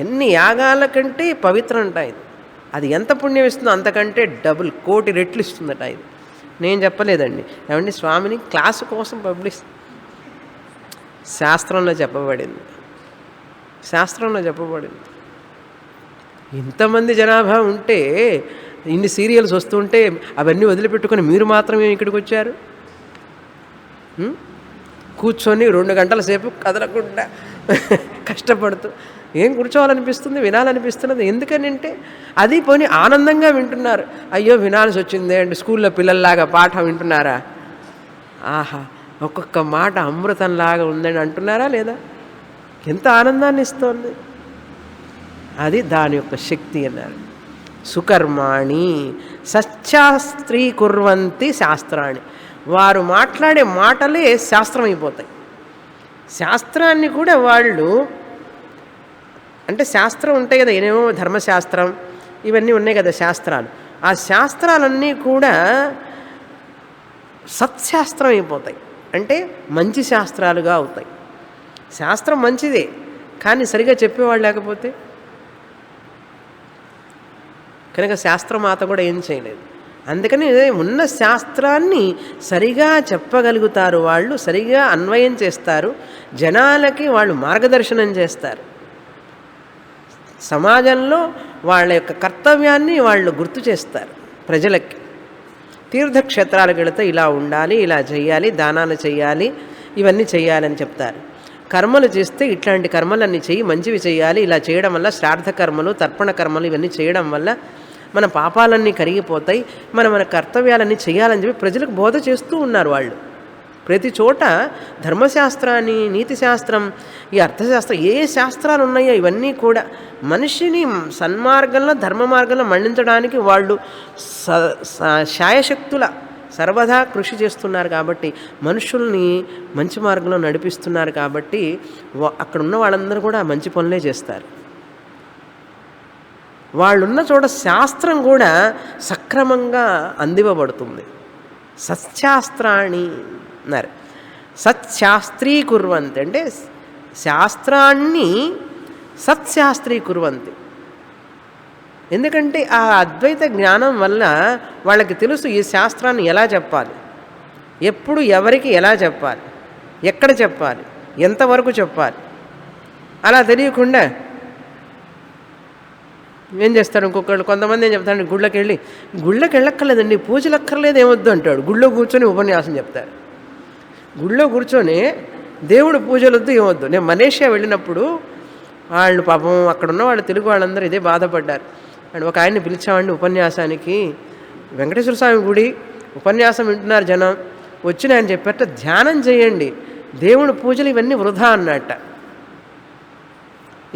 Speaker 1: ఎన్ని యాగాల కంటే పవిత్రం అంట ఇది. అది ఎంత పుణ్యం ఇస్తుందో అంతకంటే డబుల్, కోటి రెట్లు ఇస్తుందట ఇది. నేను చెప్పలేదండి, ఏమండి స్వామిని క్లాసు కోసం శాస్త్రంలో చెప్పబడింది. ఇంతమంది జనాభా ఉంటే, ఇన్ని సీరియల్స్ వస్తుంటే అవన్నీ వదిలిపెట్టుకొని మీరు మాత్రమే ఇక్కడికి వచ్చారు. కూర్చొని 2 గంటల సేపు కదలకుండా కష్టపడుతూ ఏం కూర్చోవాలనిపిస్తుంది, వినాలనిపిస్తున్నది. ఎందుకని అంటే అది పోనీ ఆనందంగా వింటున్నారు. అయ్యో వినాల్సి వచ్చిందే అంటే స్కూల్లో పిల్లల్లాగా పాఠం వింటున్నారా, ఆహా ఒక్కొక్క మాట అమృతంలాగా ఉందని అంటున్నారా లేదా, ఎంత ఆనందాన్ని ఇస్తోంది. అది దాని యొక్క శక్తి అన్నారు. సుకర్మాణి సత్శాస్త్రీ కుర్వంతి శాస్త్రాన్ని. వారు మాట్లాడే మాటలే శాస్త్రం అయిపోతాయి. శాస్త్రాన్ని కూడా వాళ్ళు అంటే శాస్త్రం ఉంటాయి కదా, ఏమేమో ధర్మశాస్త్రం ఇవన్నీ ఉన్నాయి కదా శాస్త్రాలు. ఆ శాస్త్రాలన్నీ కూడా సత్శాస్త్రం అయిపోతాయి, అంటే మంచి శాస్త్రాలుగా అవుతాయి. శాస్త్రం మంచిదే, కానీ సరిగా చెప్పేవాళ్ళు లేకపోతే కనుక శాస్త్రమాత కూడా ఏం చేయలేదు. అందుకని ఉన్న శాస్త్రాన్ని సరిగా చెప్పగలుగుతారు వాళ్ళు, సరిగా అన్వయం చేస్తారు, జనాలకి వాళ్ళు మార్గదర్శనం చేస్తారు. సమాజంలో వాళ్ళ యొక్క కర్తవ్యాన్ని వాళ్ళు గుర్తు చేస్తారు ప్రజలకి. తీర్థక్షేత్రాలకు వెళితే ఇలా ఉండాలి, ఇలా చేయాలి, దానాలు చేయాలి, ఇవన్నీ చేయాలని చెప్తారు. కర్మలు చేస్తే ఇట్లాంటి కర్మలన్నీ చెయ్యి, మంచివి చేయాలి, ఇలా చేయడం వల్ల శ్రాద్ధ కర్మలు, తర్పణ కర్మలు ఇవన్నీ చేయడం వల్ల మన పాపాలన్నీ కరిగిపోతాయి, మన కర్తవ్యాలన్నీ చేయాలని చెప్పి ప్రజలకు బోధ చేస్తూ ఉన్నారు వాళ్ళు. ప్రతి చోట ధర్మశాస్త్రాన్ని, నీతి శాస్త్రం, ఈ అర్థశాస్త్రం, ఏ శాస్త్రాలు ఉన్నాయో ఇవన్నీ కూడా మనిషిని సన్మార్గంలో ధర్మ మార్గంలో మళ్లించడానికి వాళ్ళు శాయశక్తుల సర్వదా కృషి చేస్తున్నారు కాబట్టి, మనుషుల్ని మంచి మార్గంలో నడిపిస్తున్నారు కాబట్టి అక్కడ ఉన్న వాళ్ళందరూ కూడా మంచి పనులే చేస్తారు. వాళ్ళున్న చోట శాస్త్రం కూడా సక్రమంగా అందివ్వబడుతుంది. సత్శాస్త్రాన్ని అన్నారు. సత్శాస్త్రీకుర్వంతి అంటే శాస్త్రాన్ని సత్శాస్త్రీకుర్వంతి. ఎందుకంటే ఆ అద్వైత జ్ఞానం వల్ల వాళ్ళకి తెలుసు ఈ శాస్త్రాన్ని ఎలా చెప్పాలి, ఎప్పుడు ఎవరికి ఎలా చెప్పాలి, ఎక్కడ చెప్పాలి, ఎంతవరకు చెప్పాలి. అలా తెలియకుండా ఏం చేస్తాడు ఇంకొకళ్ళు, కొంతమంది ఏం చెప్తాడు, గుళ్ళకి వెళ్ళక్కర్లేదండి, పూజలు అక్కర్లేదు, ఏమొద్దు అంటాడు. గుళ్ళో కూర్చొని ఉపన్యాసం చెప్తాడు. గుళ్ళో కూర్చొని దేవుడు పూజలు వద్దు, ఏమొద్దు. నేను మలేషియా వెళ్ళినప్పుడు వాళ్ళు పాపం అక్కడున్న వాళ్ళు తెలుగు వాళ్ళందరూ ఇదే బాధపడ్డారు. అండ్ ఒక ఆయన్ని పిలిచామండి ఉపన్యాసానికి, వెంకటేశ్వర స్వామి గుడి ఉపన్యాసం వింటున్నారు జనం. వచ్చిన ఆయన చెప్పారట, ధ్యానం చేయండి, దేవుడు పూజలు ఇవన్నీ వృధా అన్నట్ట.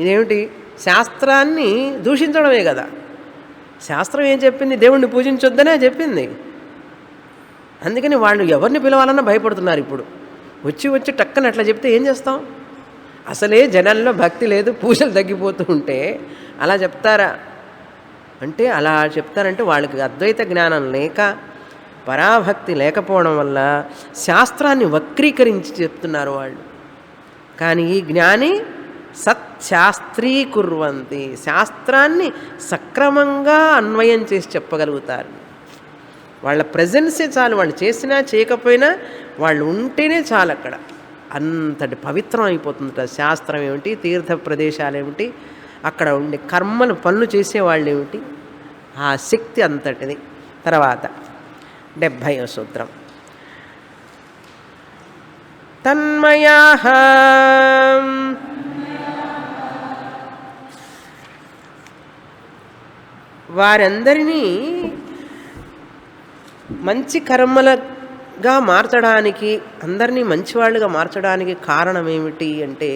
Speaker 1: ఇదేమిటి? శాస్త్రాన్ని దూషించడమే కదా. శాస్త్రం ఏం చెప్పింది? దేవుణ్ణి పూజించొద్దనే చెప్పింది. అందుకని వాళ్ళు ఎవరిని పిలవాలన్నా భయపడుతున్నారు. ఇప్పుడు వచ్చి టక్కన అట్లా చెప్తే ఏం చేస్తాం? అసలే జనాల్లో భక్తి లేదు, పూజలు తగ్గిపోతూ ఉంటే అలా చెప్తారా అంటే, అలా చెప్తారంటే వాళ్ళకి అద్వైత జ్ఞానం లేక, పరాభక్తి లేకపోవడం వల్ల శాస్త్రాన్ని వక్రీకరించి చెప్తున్నారు వాళ్ళు. కానీ ఈ జ్ఞాని సత్శాస్త్రీకుర్వంతి, శాస్త్రాన్ని సక్రమంగా అన్వయం చేసి చెప్పగలుగుతారు. వాళ్ళ ప్రజెన్సే చాలు, వాళ్ళు చేసినా చేయకపోయినా వాళ్ళు ఉంటేనే చాలు. అక్కడ అంతటి పవిత్రం అయిపోతుందట. శాస్త్రం ఏమిటి, తీర్థ ప్రదేశాలు ఏమిటి, అక్కడ ఉండే కర్మలు పనులు చేసేవాళ్ళు ఏమిటి, ఆ శక్తి అంతటిది. తర్వాత 70వ సూత్రం. తన్మయాః వారందరినీ మంచి కర్మలుగా మార్చడానికి, అందరినీ మంచివాళ్ళుగా మార్చడానికి కారణం ఏమిటి అంటే,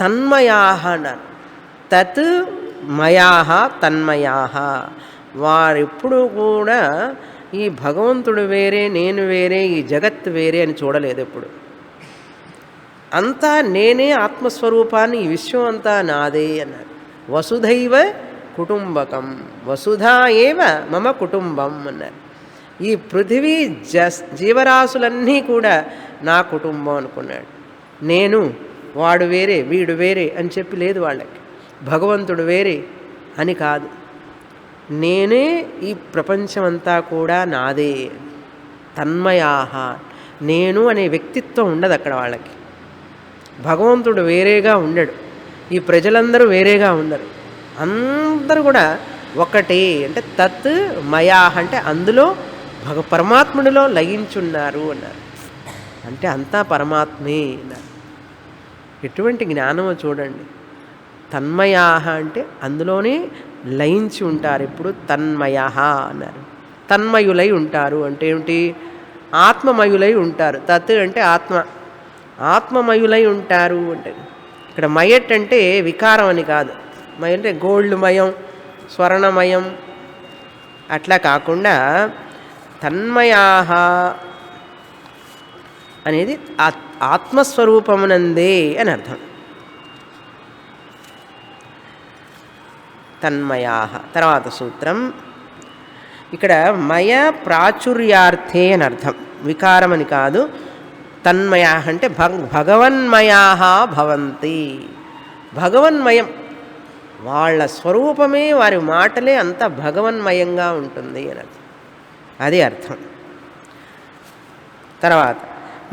Speaker 1: తన్మయాః అన్నారు. తత్ మయాః తన్మయాః. వారెప్పుడు కూడా ఈ భగవంతుడు వేరే, నేను వేరే, ఈ జగత్ వేరే అని చూడలేదు ఎప్పుడు. అంతా నేనే, ఆత్మస్వరూపాన్ని, ఈ విశ్వం అంతా నాదే అన్నారు. వసుధైవ కుటుంబకం, వసుధా ఏవ మమ కుటుంబం అన్నారు. ఈ పృథివీ జీవరాశులన్నీ కూడా నా కుటుంబం అనుకున్నాడు. నేను, వాడు వేరే, వీడు వేరే అని చెప్పి లేదు వాళ్ళకి. భగవంతుడు వేరే అని కాదు, నేనే ఈ ప్రపంచమంతా కూడా నాదే. తన్మయాః, నేను అనే వ్యక్తిత్వం ఉండదు అక్కడ వాళ్ళకి. భగవంతుడు వేరేగా ఉండడు, ఈ ప్రజలందరూ వేరేగా ఉండరు, అందరూ కూడా ఒకటే. అంటే తత్ మయాః అంటే అందులో పరమాత్ముడిలో లయించున్నారు అన్నారు. అంటే అంతా పరమాత్మే అన్నారు. ఎటువంటి జ్ఞానమో చూడండి. తన్మయాః అంటే అందులోనే లయించి ఉంటారు. ఇప్పుడు తన్మయః అన్నారు. తన్మయులై ఉంటారు అంటే ఏమిటి? ఆత్మమయులై ఉంటారు. తత్ అంటే ఆత్మ, ఆత్మమయులై ఉంటారు అంటే. ఇక్కడ మయట్ అంటే వికారం అని కాదు. మయ అంటే గోల్డ్ మయం, స్వర్ణమయం అట్లా కాకుండా తన్మయాః అనేది ఆత్మస్వరూపమునందే అని అర్థం. తన్మయాః. తర్వాత సూత్రం. ఇక్కడ మయ ప్రాచుర్యార్థే అని అర్థం, వికారం అని కాదు. తన్మయాః అంటే భగవన్మయాః భవంతి. భగవన్మయం, వాళ్ళ స్వరూపమే, వారి మాటలే అంత భగవన్మయంగా ఉంటుంది అని అర్థం. అది అర్థం. తర్వాత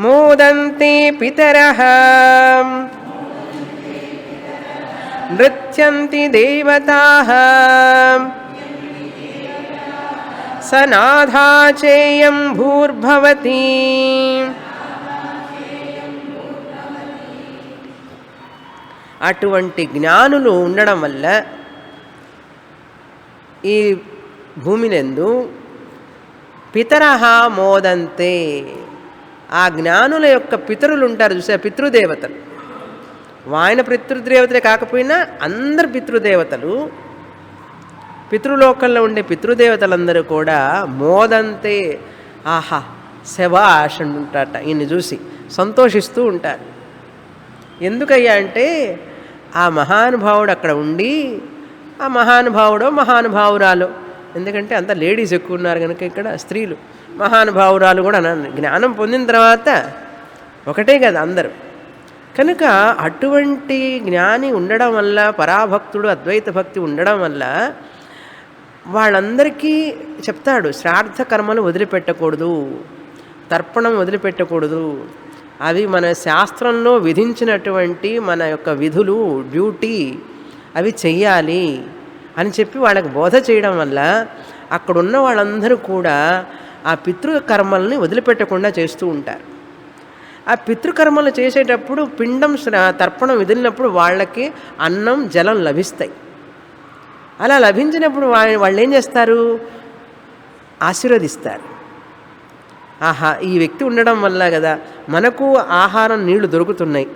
Speaker 1: మోదంతే పితరః నృత్యంతి దేవతాః సనాథాచేయం భూర్భవతి. అటువంటి జ్ఞానులు ఉండడం వల్ల ఈ భూమినందు పితరః మోదంతే, ఆ జ్ఞానుల యొక్క పితరులు ఉంటారు చూసా, పితృదేవతలు. ఆయన పితృదేవతలే కాకపోయినా అందరు పితృదేవతలు పితృలోకంలో ఉండే పితృదేవతలందరూ కూడా మోదంతే, ఆహా శభాష్ అంటుంటారట ఈయన్ని చూసి సంతోషిస్తూ ఉంటారు. ఎందుకయ్యా అంటే ఆ మహానుభావుడు అక్కడ ఉండి, ఆ మహానుభావుడో మహానుభావురాలు, ఎందుకంటే అంత లేడీస్ ఎక్కువ ఉన్నారు కనుక ఇక్కడ స్త్రీలు, మహానుభావురాలు కూడా జ్ఞానం పొందిన తర్వాత ఒకటే కదా అందరూ. కనుక అటువంటి జ్ఞాని ఉండడం వల్ల, పరాభక్తుడు అద్వైత భక్తి ఉండడం వల్ల వాళ్ళందరికీ చెప్తాడు, శ్రాద్ధ కర్మలు వదిలిపెట్టకూడదు, తర్పణం వదిలిపెట్టకూడదు, అవి మన శాస్త్రంలో విధించినటువంటి మన యొక్క విధులు, డ్యూటీ, అవి చెయ్యాలి అని చెప్పి వాళ్ళకి బోధ చేయడం వల్ల అక్కడున్న వాళ్ళందరూ కూడా ఆ పితృకర్మల్ని వదిలిపెట్టకుండా చేస్తూ ఉంటారు. ఆ పితృకర్మలు చేసేటప్పుడు పిండం తర్పణం వదిలినప్పుడు వాళ్ళకి అన్నం జలం లభిస్తాయి. అలా లభించినప్పుడు వాళ్ళు ఏం చేస్తారు, ఆశీర్వదిస్తారు. ఆహా ఈ వ్యక్తి ఉండడం వల్ల కదా మనకు ఆహారం నీళ్లు దొరుకుతున్నాయి,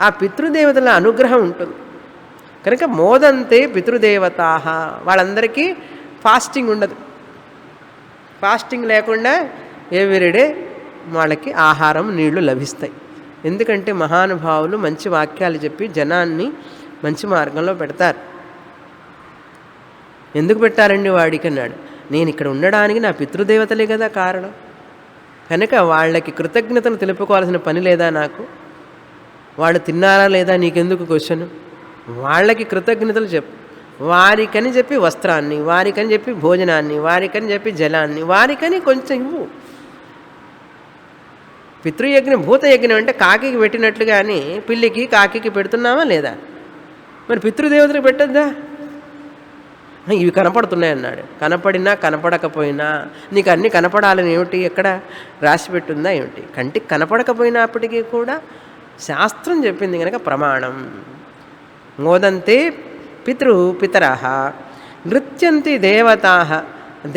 Speaker 1: ఆ పితృదేవతల అనుగ్రహం ఉంటుంది కనుక మోదంతే పితృదేవతాహ. వాళ్ళందరికీ ఫాస్టింగ్ ఉండదు, ఫాస్టింగ్ లేకుండా ఎవ్రీడే వాళ్ళకి ఆహారం నీళ్లు లభిస్తాయి. ఎందుకంటే మహానుభావులు మంచి వాక్యాలు చెప్పి జనాన్ని మంచి మార్గంలో పెడతారు. ఎందుకు పెట్టారండి వాడికి అన్నాడు, నేను ఇక్కడ ఉండడానికి నా పితృదేవతలే కదా కారణం, కనుక వాళ్ళకి కృతజ్ఞతను తెలుపుకోవాల్సిన పని లేదా నాకు? వాళ్ళు తిన్నారా లేదా నీకెందుకు క్వశ్చన్? వాళ్ళకి కృతజ్ఞతలు చెప్పు. వారికని చెప్పి వస్త్రాన్ని, వారికని చెప్పి భోజనాన్ని, వారికని చెప్పి జలాన్ని, వారికని కొంచెం ఇవ్వు. పితృయజ్ఞం భూతయజ్ఞం అంటే కాకికి పెట్టినట్లుగాని పిల్లికి కాకికి పెడుతున్నామా లేదా? మరి పితృదేవతలకు పెట్టద్దా? ఇవి కనపడుతున్నాయి అన్నాడు. కనపడినా కనపడకపోయినా నీకు అన్నీ కనపడాలని ఏమిటి ఎక్కడ రాసి పెట్టుందా ఏమిటి? కంటికి కనపడకపోయినప్పటికీ కూడా శాస్త్రం చెప్పింది కనుక ప్రమాణం. మోదంతే పితరః నృత్యంతి దేవతాః.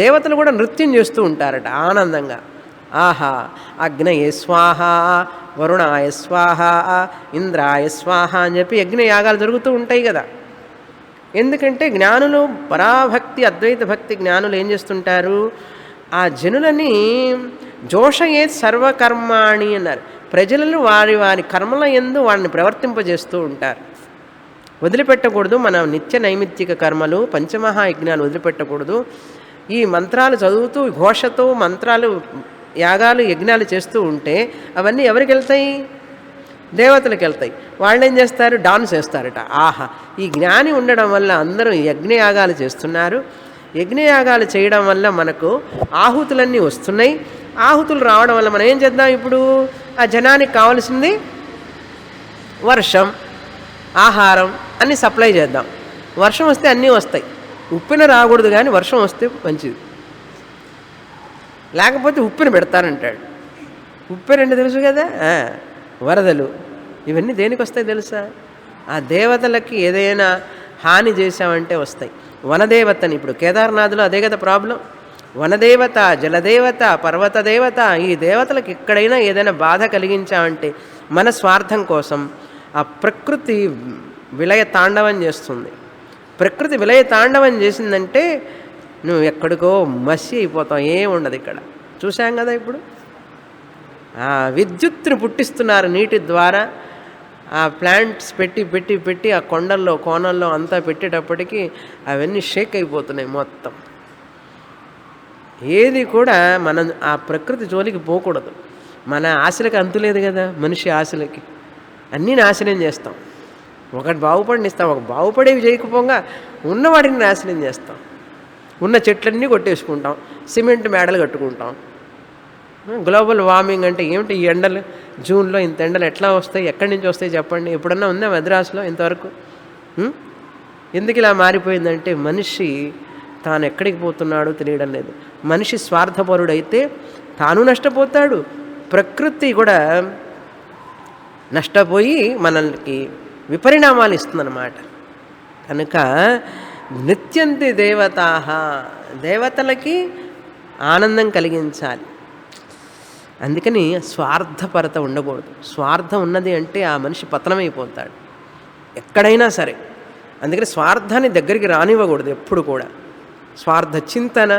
Speaker 1: దేవతలు కూడా నృత్యం చేస్తూ ఉంటారట ఆనందంగా. ఆహా అగ్నయే స్వాహ, వరుణాయ స్వాహ, ఇంద్రాయ స్వాహ అని చెప్పి యజ్ఞయాగాలు జరుగుతూ ఉంటాయి కదా. ఎందుకంటే జ్ఞానులు, పరాభక్తి అద్వైత భక్తి జ్ఞానులు ఏం చేస్తుంటారు, ఆ జనులని జోషయేత్ సర్వకర్మాణి అన్నారు. ప్రజలను వారి వారి కర్మల యందు వాడిని ప్రవర్తింపజేస్తూ ఉంటారు. వదిలిపెట్టకూడదు మన నిత్య నైమిత్తిక కర్మలు, పంచమహాయజ్ఞాలు వదిలిపెట్టకూడదు. ఈ మంత్రాలు చదువుతూ ఘోషతో మంత్రాలు, యాగాలు, యజ్ఞాలు చేస్తూ ఉంటే అవన్నీ ఎవరికి వెళ్తాయి? దేవతలకు వెళ్తాయి. వాళ్ళు ఏం చేస్తారు? డాన్స్ చేస్తారట. ఆహా ఈ జ్ఞాని ఉండడం వల్ల అందరూ యజ్ఞయాగాలు చేస్తున్నారు. యజ్ఞయాగాలు చేయడం వల్ల మనకు ఆహుతులన్నీ వస్తున్నాయి. ఆహుతులు రావడం వల్ల మనం ఏం చేద్దాం? ఇప్పుడు ఆ జనానికి కావాల్సింది వర్షం, ఆహారం అన్నీ సప్లై చేద్దాం. వర్షం వస్తే అన్నీ వస్తాయి. ఉప్పిన రాకూడదు కానీ వర్షం వస్తే మంచిది, లేకపోతే ఉప్పిన పెడతానంటాడు. ఉప్పినంటే తెలుసు కదా, వరదలు ఇవన్నీ దేనికి వస్తాయి తెలుసా? ఆ దేవతలకి ఏదైనా హాని చేశామంటే వస్తాయి. వనదేవతని ఇప్పుడు కేదార్నాథ్లో అదే కదా ప్రాబ్లం. వనదేవత, జలదేవత, పర్వత దేవత, ఈ దేవతలకు ఎక్కడైనా ఏదైనా బాధ కలిగించామంటే మన స్వార్థం కోసం ఆ ప్రకృతి విలయ తాండవం చేస్తుంది. ప్రకృతి విలయ తాండవం చేసిందంటే నువ్వు ఎక్కడికో మసి అయిపోతావు, ఏముండదు ఇక్కడ. చూసాం కదా ఇప్పుడు విద్యుత్తును పుట్టిస్తున్నారు నీటి ద్వారా. ఆ ప్లాంట్స్ పెట్టి పెట్టి పెట్టి ఆ కొండల్లో కోణల్లో అంతా పెట్టేటప్పటికీ అవన్నీ షేక్ అయిపోతున్నాయి మొత్తం. ఏది కూడా మనం ఆ ప్రకృతి జోలికి పోకూడదు. మన ఆశలకు అంతులేదు కదా, మనిషి ఆశలకి అన్నీ నాశనం చేస్తాం. ఒకటి బాగుపడినిస్తాం, ఒక బాగుపడేవి చేయకపోగా ఉన్నవాడిని నాశనం చేస్తాం. ఉన్న చెట్లన్నీ కొట్టేసుకుంటాం, సిమెంట్ మేడలు కట్టుకుంటాం. గ్లోబల్ వార్మింగ్ అంటే ఏమిటి? ఈ ఎండలు జూన్లో ఇంత ఎండలు ఎట్లా వస్తాయి? ఎక్కడి నుంచి వస్తాయి చెప్పండి? ఎప్పుడన్నా ఉందా మద్రాసులో ఇంతవరకు? ఎందుకు ఇలా మారిపోయిందంటే మనిషి తాను ఎక్కడికి పోతున్నాడో తెలియడం లేదు. మనిషి స్వార్థపరుడైతే తాను నష్టపోతాడు, ప్రకృతి కూడా నష్టపోయి మనల్ని విపరిణామాలు ఇస్తుందన్నమాట. కనుక నృత్యంతి దేవతాః, దేవతలకి ఆనందం కలిగించాలి. అందుకని స్వార్థపరత ఉండకూడదు. స్వార్థం ఉన్నది అంటే ఆ మనిషి పతనమైపోతాడు ఎక్కడైనా సరే. అందుకని స్వార్థాన్ని దగ్గరికి రానివ్వకూడదు ఎప్పుడు కూడా. స్వార్థ చింతన,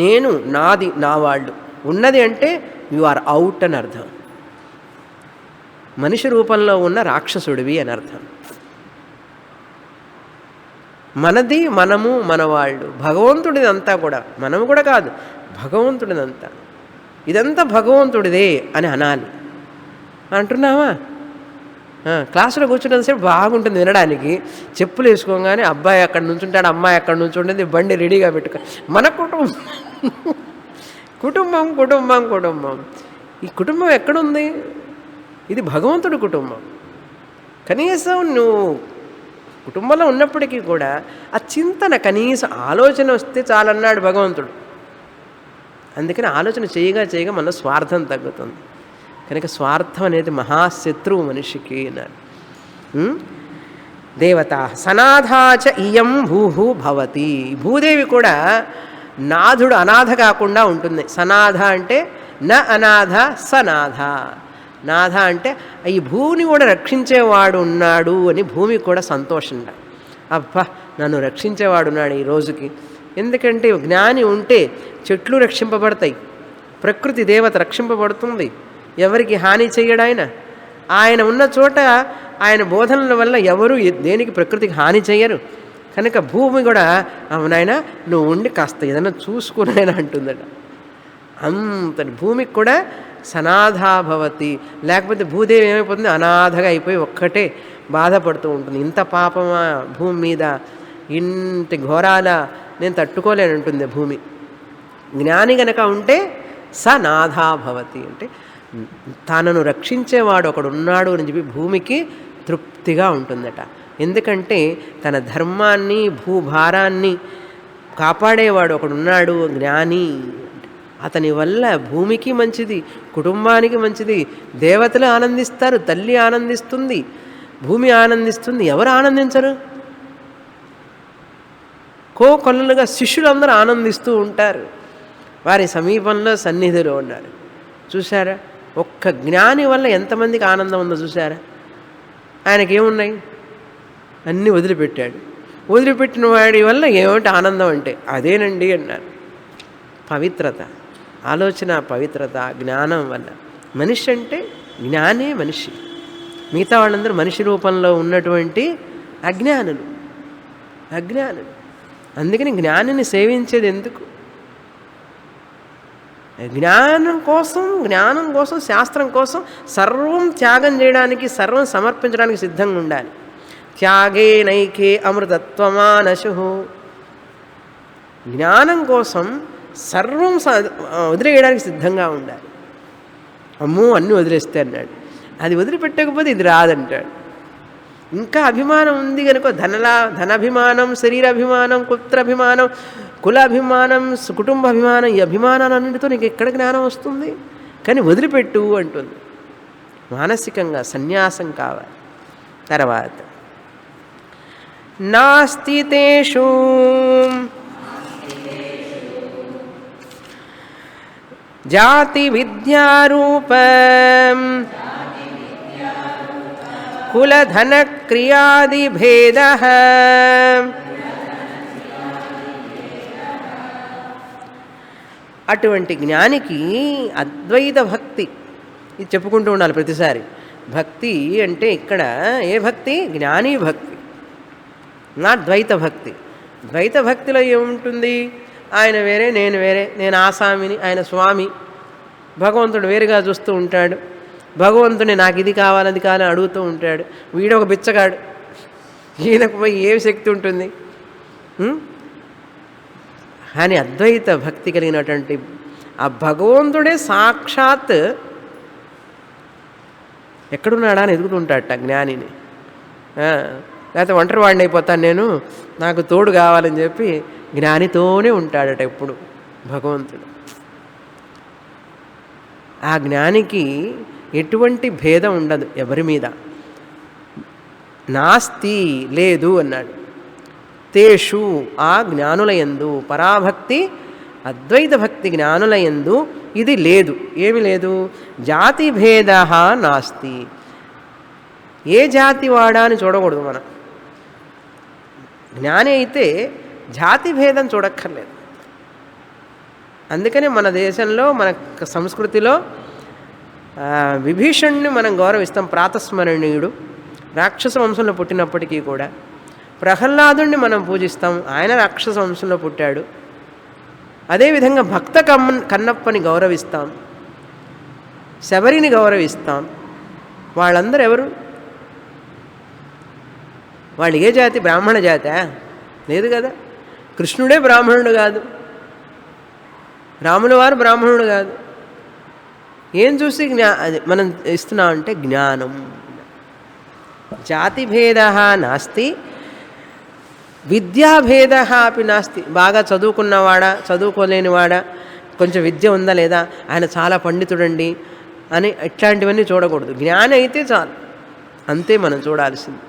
Speaker 1: నేను, నాది, నా వాళ్ళు. ఉన్నది అంటే యు ఆర్ అవుట్ అని అర్థం. మనిషి రూపంలో ఉన్న రాక్షసుడివి అని అర్థం. మనది, మనము, మనవాళ్ళు, భగవంతుడిదంతా కూడా, మనము కూడా కాదు, భగవంతుడిదంతా. ఇదంతా భగవంతుడిదే అని అనాలి. అంటున్నావా? క్లాసులో కూర్చున్నంతసేపు బాగుంటుంది వినడానికి. చెప్పులు వేసుకోగానే అబ్బాయి అక్కడ నుంచుంటాడు, అమ్మాయి అక్కడ నుంచుంటుంది, బండి రెడీగా పెట్టుకో. మన కుటుంబం కుటుంబం కుటుంబం కుటుంబం. ఈ కుటుంబం ఎక్కడుంది? ఇది భగవంతుడి కుటుంబం. కనీసం నువ్వు కుటుంబంలో ఉన్నప్పటికీ కూడా ఆ చింతన, కనీసం ఆలోచన వస్తే చాలన్నాడు భగవంతుడు. అందుకని ఆలోచన చేయగా చేయగా మన స్వార్థం తగ్గుతుంది. కనుక స్వార్థం అనేది మహాశత్రువు మనిషికి అన్నారు. దేవత సనాథాచ ఇయం భూహు భవతి. భూదేవి కూడా నాథుడు అనాథ కాకుండా ఉంటుంది. సనాథ అంటే న అనాథ సనాథ. నాథ అంటే ఈ భూమిని కూడా రక్షించేవాడు ఉన్నాడు అని భూమికి కూడా సంతోషంగా, అబ్బా నన్ను రక్షించేవాడు ఉన్నాడు ఈ రోజుకి. ఎందుకంటే జ్ఞాని ఉంటే చెట్లు రక్షింపబడతాయి, ప్రకృతి దేవత రక్షింపబడుతుంది, ఎవరికి హాని చేయడు ఆయన. ఆయన ఉన్న చోట ఆయన బోధనల వల్ల ఎవరు దేనికి ప్రకృతికి హాని చేయరు. కనుక భూమి కూడా అవునాయన నువ్వు ఉండి కాస్త ఏదైనా చూసుకునైనా అంటుందట. అంతటి భూమికి కూడా సనాథాభవతి. లేకపోతే భూదేవి ఏమైపోతుంది? అనాథగా అయిపోయి ఒక్కటే బాధపడుతూ ఉంటుంది. ఇంత పాపమా భూమి మీద, ఇంటి ఘోరాల నేను తట్టుకోలేనంటుంది భూమి. జ్ఞాని గనక ఉంటే సనాథాభవతి అంటే తనను రక్షించేవాడు ఒకడున్నాడు అని చెప్పి భూమికి తృప్తిగా ఉంటుందట. ఎందుకంటే తన ధర్మాన్ని, భూభారాన్ని కాపాడేవాడు ఒకడున్నాడు జ్ఞాని. అతని వల్ల భూమికి మంచిది, కుటుంబానికి మంచిది, దేవతలు ఆనందిస్తారు, తల్లి ఆనందిస్తుంది, భూమి ఆనందిస్తుంది. ఎవరు ఆనందించరు? కోకొల్లలుగా శిష్యులందరూ ఆనందిస్తూ ఉంటారు. వారి సమీపంలో సన్నిధిలో ఉన్నారు. చూసారా? ఒక్క జ్ఞాని వల్ల ఎంతమందికి ఆనందం ఉందో చూసారా? ఆయనకేమున్నాయి? అన్నీ వదిలిపెట్టాడు. వదిలిపెట్టిన వాడి వల్ల ఏమిటి ఆనందం అంటే అదేనండి అన్నారు. పవిత్రత, ఆలోచన పవిత్రత, జ్ఞానం వల్ల. మనిషి అంటే జ్ఞానే మనిషి. మిగతా వాళ్ళందరూ మనిషి రూపంలో ఉన్నటువంటి అజ్ఞానులు. అందుకని జ్ఞానిని సేవించేది ఎందుకు? జ్ఞానం కోసం శాస్త్రం కోసం సర్వం త్యాగం చేయడానికి, సర్వం సమర్పించడానికి సిద్ధంగా ఉండాలి. త్యాగే నైకే అమృతత్వమానశు. జ్ఞానం కోసం సర్వం వదిలేయడానికి సిద్ధంగా ఉండాలి. అమ్మో అన్నీ వదిలేస్తే అన్నాడు. అది వదిలిపెట్టకపోతే ఇది రాదంటాడు. ఇంకా అభిమానం ఉంది కనుక ధనాభిమానం, శరీరాభిమానం, పుత్రాభిమానం, కులాభిమానం, కుటుంబాభిమానం, ఈ అభిమానాలన్నింటితో నీకు ఎక్కడ జ్ఞానం వస్తుంది? కానీ వదిలిపెట్టు అంటుంది. మానసికంగా సన్యాసం కావాలి. తర్వాత నాస్తి తేషు జాతి విద్యారూపం కులధన క్రియాది భేదః అటువంటి జ్ఞానికి అద్వైత భక్తి ఇది చెప్పుకుంటూ ఉండాలి ప్రతిసారి. భక్తి అంటే ఇక్కడ ఏ భక్తి? జ్ఞానీ భక్తి, నా ద్వైత భక్తి. ద్వైత భక్తిలో ఏముంటుంది? ఆయన వేరే, నేను వేరే, నేను ఆసామిని, ఆయన స్వామి. భగవంతుడు వేరుగా చూస్తూ ఉంటాడు. భగవంతుని నాకు ఇది కావాలి అది కావాలని అడుగుతూ ఉంటాడు. వీడు ఒక బిచ్చగాడు, ఈయనకు పోయి ఏ శక్తి ఉంటుంది? కానీ అద్వైత భక్తి కలిగినటువంటి ఆ భగవంతుడే సాక్షాత్ ఎక్కడున్నాడా అని ఎదుగుతుంటాడట జ్ఞానిని. లేకపోతే ఒంటరి వాడిని అయిపోతాను నేను, నాకు తోడు కావాలని చెప్పి జ్ఞానితోనే ఉంటాడట ఎప్పుడు భగవంతుడు. ఆ జ్ఞానికి ఎటువంటి భేదం ఉండదు ఎవరి మీద. నాస్తి లేదు అన్నాడు. తేషు ఆ జ్ఞానులయందు, పరాభక్తి అద్వైత భక్తి జ్ఞానులయందు ఇది లేదు. ఏమి లేదు? జాతి భేద నాస్తి. ఏ జాతి వాడా అని చూడకూడదు మనం. జ్ఞాని అయితే జాతి భేదం చూడక్కర్లేదు. అందుకని మన దేశంలో మన సంస్కృతిలో విభీషణ్ణి మనం గౌరవిస్తాం. ప్రాతస్మరణీయుడు, రాక్షస వంశంలో పుట్టినప్పటికీ కూడా. ప్రహ్లాదుణ్ణి మనం పూజిస్తాం, ఆయన రాక్షస వంశంలో పుట్టాడు. అదేవిధంగా భక్త కన్నప్పని గౌరవిస్తాం, శబరిని గౌరవిస్తాం. వాళ్ళందరూ ఎవరు? వాళ్ళు ఏ జాతి? బ్రాహ్మణ జాతా? లేదు కదా. కృష్ణుడే బ్రాహ్మణుడు కాదు, రాముల వారు బ్రాహ్మణుడు కాదు. ఏం చూసి మనం ఇస్తున్నామంటే జ్ఞానం. జాతిభేద నాస్తి, విద్యాభేద అపి నాస్తి. బాగా చదువుకున్నవాడా, చదువుకోలేనివాడా, కొంచెం విద్య ఉందా లేదా, ఆయన చాలా పండితుడండి అని ఇట్లాంటివన్నీ చూడకూడదు. జ్ఞానం అయితే చాలు, అంతే మనం చూడాల్సింది.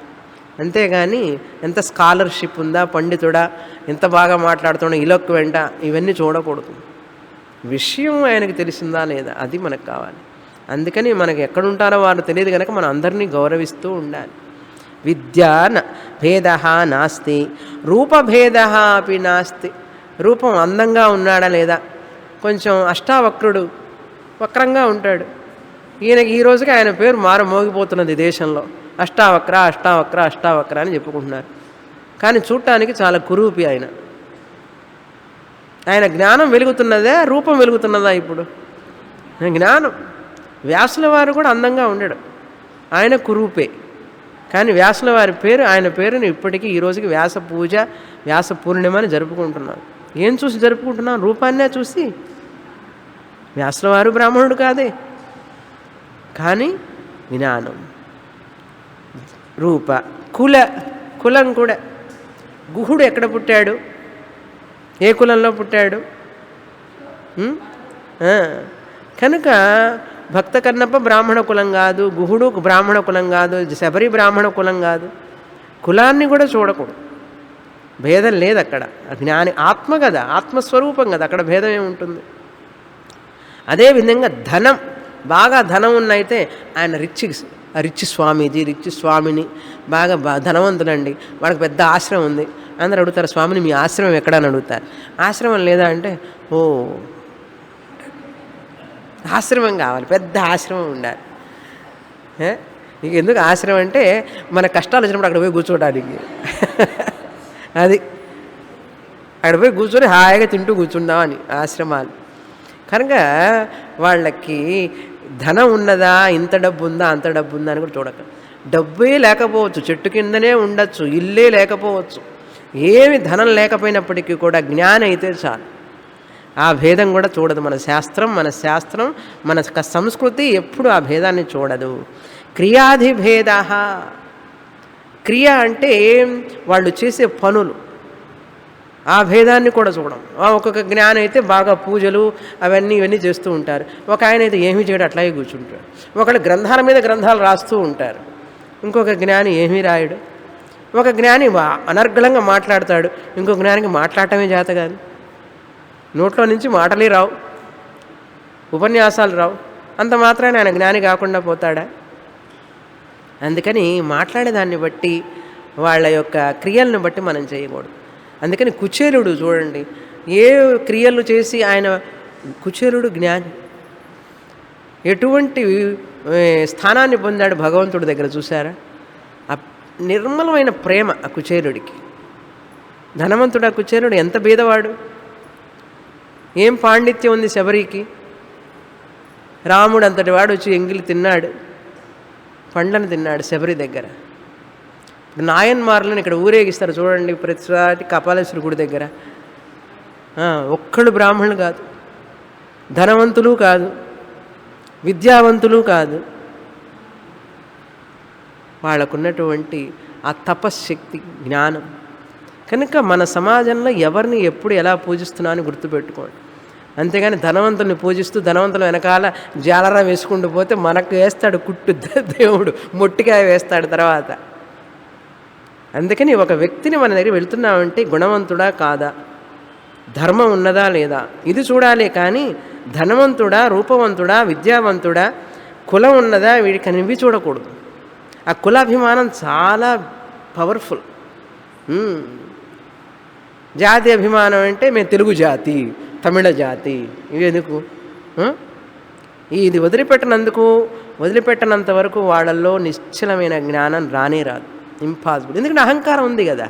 Speaker 1: అంతేగాని ఎంత స్కాలర్షిప్ ఉందా, పండితుడా, ఎంత బాగా మాట్లాడుతున్నా, ఇలొక్వెంట, ఇవన్నీ చూడకూడదు. విషయం ఆయనకు తెలిసిందా లేదా, అది మనకు కావాలి. అందుకని మనకు ఎక్కడుంటారో వారు తెలియదు కనుక మనం అందరినీ గౌరవిస్తూ ఉండాలి. విద్యా భేద నాస్తి, రూపభేద అపి నాస్తి. రూపం అందంగా ఉన్నాడా లేదా, కొంచెం అష్టావక్రుడు, వక్రంగా ఉంటాడు. ఈయనకి ఈ రోజుకి ఆయన పేరు మోగిపోతున్నది దేశంలో. అష్టావక్ర అష్టావక్ర అష్టావక్ర అని చెప్పుకుంటున్నారు. కానీ చూడటానికి చాలా కురూపి ఆయన. ఆయన జ్ఞానం వెలుగుతున్నదా, రూపం వెలుగుతున్నదా? ఇప్పుడు జ్ఞానం. వ్యాసుల వారు కూడా అందంగా ఉండడు, ఆయన కురూపే. కానీ వ్యాసుల వారి పేరు, ఆయన పేరుని ఇప్పటికీ ఈ రోజుకి వ్యాస పూజ, వ్యాస పూర్ణిమ అని జరుపుకుంటున్నాం. ఏం చూసి జరుపుకుంటున్నాం? రూపాన్నే చూసి. వ్యాసుల వారు బ్రాహ్మణుడు కాదే, కానీ జ్ఞానం, రూప, కులం కూడా. గుహుడు ఎక్కడ పుట్టాడు, ఏ కులంలో పుట్టాడు? కనుక భక్త కన్నప్ప బ్రాహ్మణ కులం కాదు, గుహుడు బ్రాహ్మణ కులం కాదు, శబరి బ్రాహ్మణ కులం కాదు. కులాన్ని కూడా చూడకూడదు, భేదం లేదు అక్కడ. జ్ఞాని ఆత్మ కదా, ఆత్మస్వరూపం కదా, అక్కడ భేదం ఏముంటుంది? అదేవిధంగా ధనం, బాగా ధనం ఉన్నైతే ఆయన రిచ్ స్వామీజీ, రిచ్ స్వామిని, బాగా ధనవంతులండి, వాళ్ళకి పెద్ద ఆశ్రమం ఉంది. అందరూ అడుగుతారు, స్వామిని మీ ఆశ్రమం ఎక్కడని అడుగుతారు. ఆశ్రమం లేదా అంటే, ఓ ఆశ్రమం కావాలి, పెద్ద ఆశ్రమం ఉండాలి. ఇక ఎందుకు ఆశ్రమం అంటే మన కష్టాలు వచ్చినప్పుడు అక్కడ పోయి కూర్చోడానికి. అది అక్కడ పోయి కూర్చొని హాయిగా తింటూ కూర్చుందామని ఆశ్రమాలు. కనుక వాళ్ళకి ధనం ఉన్నదా, ఇంత డబ్బు ఉందా, అంత డబ్బు ఉందా అని కూడా చూడక. డబ్బే లేకపోవచ్చు, చెట్టు కిందనే ఉండొచ్చు, ఇల్లే లేకపోవచ్చు, ఏమి ధనం లేకపోయినప్పటికీ కూడా జ్ఞానం అయితే చాలు. ఆ భేదం కూడా చూడదు మన శాస్త్రం. మన సంస్కృతి ఎప్పుడు ఆ భేదాన్ని చూడదు. క్రియాధిభేద, క్రియ అంటే వాళ్ళు చేసే పనులు, ఆ భేదాన్ని కూడా చూడం. ఒక్కొక్క జ్ఞానం అయితే బాగా పూజలు ఇవన్నీ చేస్తూ ఉంటారు. ఒక ఆయన అయితే ఏమీ చేయడం, అట్లాగే కూర్చుంటాడు. ఒకళ్ళు గ్రంథాల మీద గ్రంథాలు రాస్తూ ఉంటారు, ఇంకొక జ్ఞాని ఏమీ రాయడు. ఒక జ్ఞాని అనర్గళంగా మాట్లాడతాడు, ఇంకొక జ్ఞానికి మాట్లాడటమే చేత కాదు. నోట్లో నుంచి మాటలే రావు, ఉపన్యాసాలు రావు. అంత మాత్రాన్ని ఆయన జ్ఞాని కాకుండా పోతాడా? అందుకని మాట్లాడేదాన్ని బట్టి, వాళ్ళ యొక్క క్రియలను బట్టి మనం చేయకూడదు. అందుకని కుచేలుడు చూడండి, ఏ క్రియలు చేసి ఆయన కుచేలుడు జ్ఞాని, ఎటువంటి స్థానాన్ని పొందాడు భగవంతుడి దగ్గర చూసారా? నిర్మలమైన ప్రేమ ఆ కుచేలుడికి. ధనవంతుడు ఆ కుచేలుడు, ఎంత బీదవాడు, ఏం పాండిత్యం ఉంది శబరికి. రాముడు అంతటి వాడు వచ్చి ఎంగిలి తిన్నాడు, పండ్లను తిన్నాడు శబరి దగ్గర. ఇప్పుడు నాయన్మార్లను ఇక్కడ ఊరేగిస్తారు చూడండి, ప్రతిసారి కపాలేశ్వరి గుడి దగ్గర. ఒక్కళ్ళు బ్రాహ్మణులు కాదు, ధనవంతులు కాదు, విద్యావంతులు కాదు. వాళ్ళకున్నటువంటి ఆ తపశ్శక్తి, జ్ఞానం. కనుక మన సమాజంలో ఎవరిని ఎప్పుడు ఎలా పూజిస్తున్నా అని గుర్తుపెట్టుకోండి. అంతేగాని ధనవంతుల్ని పూజిస్తూ ధనవంతుల వెనకాల జాలరా వేసుకుంటూ పోతే మనకు వేస్తాడు కుట్టు దేవుడు, మొట్టికాయ వేస్తాడు తర్వాత. అందుకని ఒక వ్యక్తిని మన దగ్గర వెళ్తున్నామంటే గుణవంతుడా కాదా, ధర్మం ఉన్నదా లేదా, ఇది చూడాలి. కానీ ధనవంతుడా, రూపవంతుడా, విద్యావంతుడా, కులం ఉన్నదా, వీడికి ఇవి చూడకూడదు. ఆ కులాభిమానం చాలా పవర్ఫుల్. జాతి అభిమానం అంటే మేము తెలుగు జాతి, తమిళ జాతి, ఇవి ఎందుకు? ఇది వదిలిపెట్టనంత వరకు వాళ్ళల్లో నిశ్చలమైన జ్ఞానం రానే రాదు. ఇంపాసిబుల్. ఎందుకంటే అహంకారం ఉంది కదా,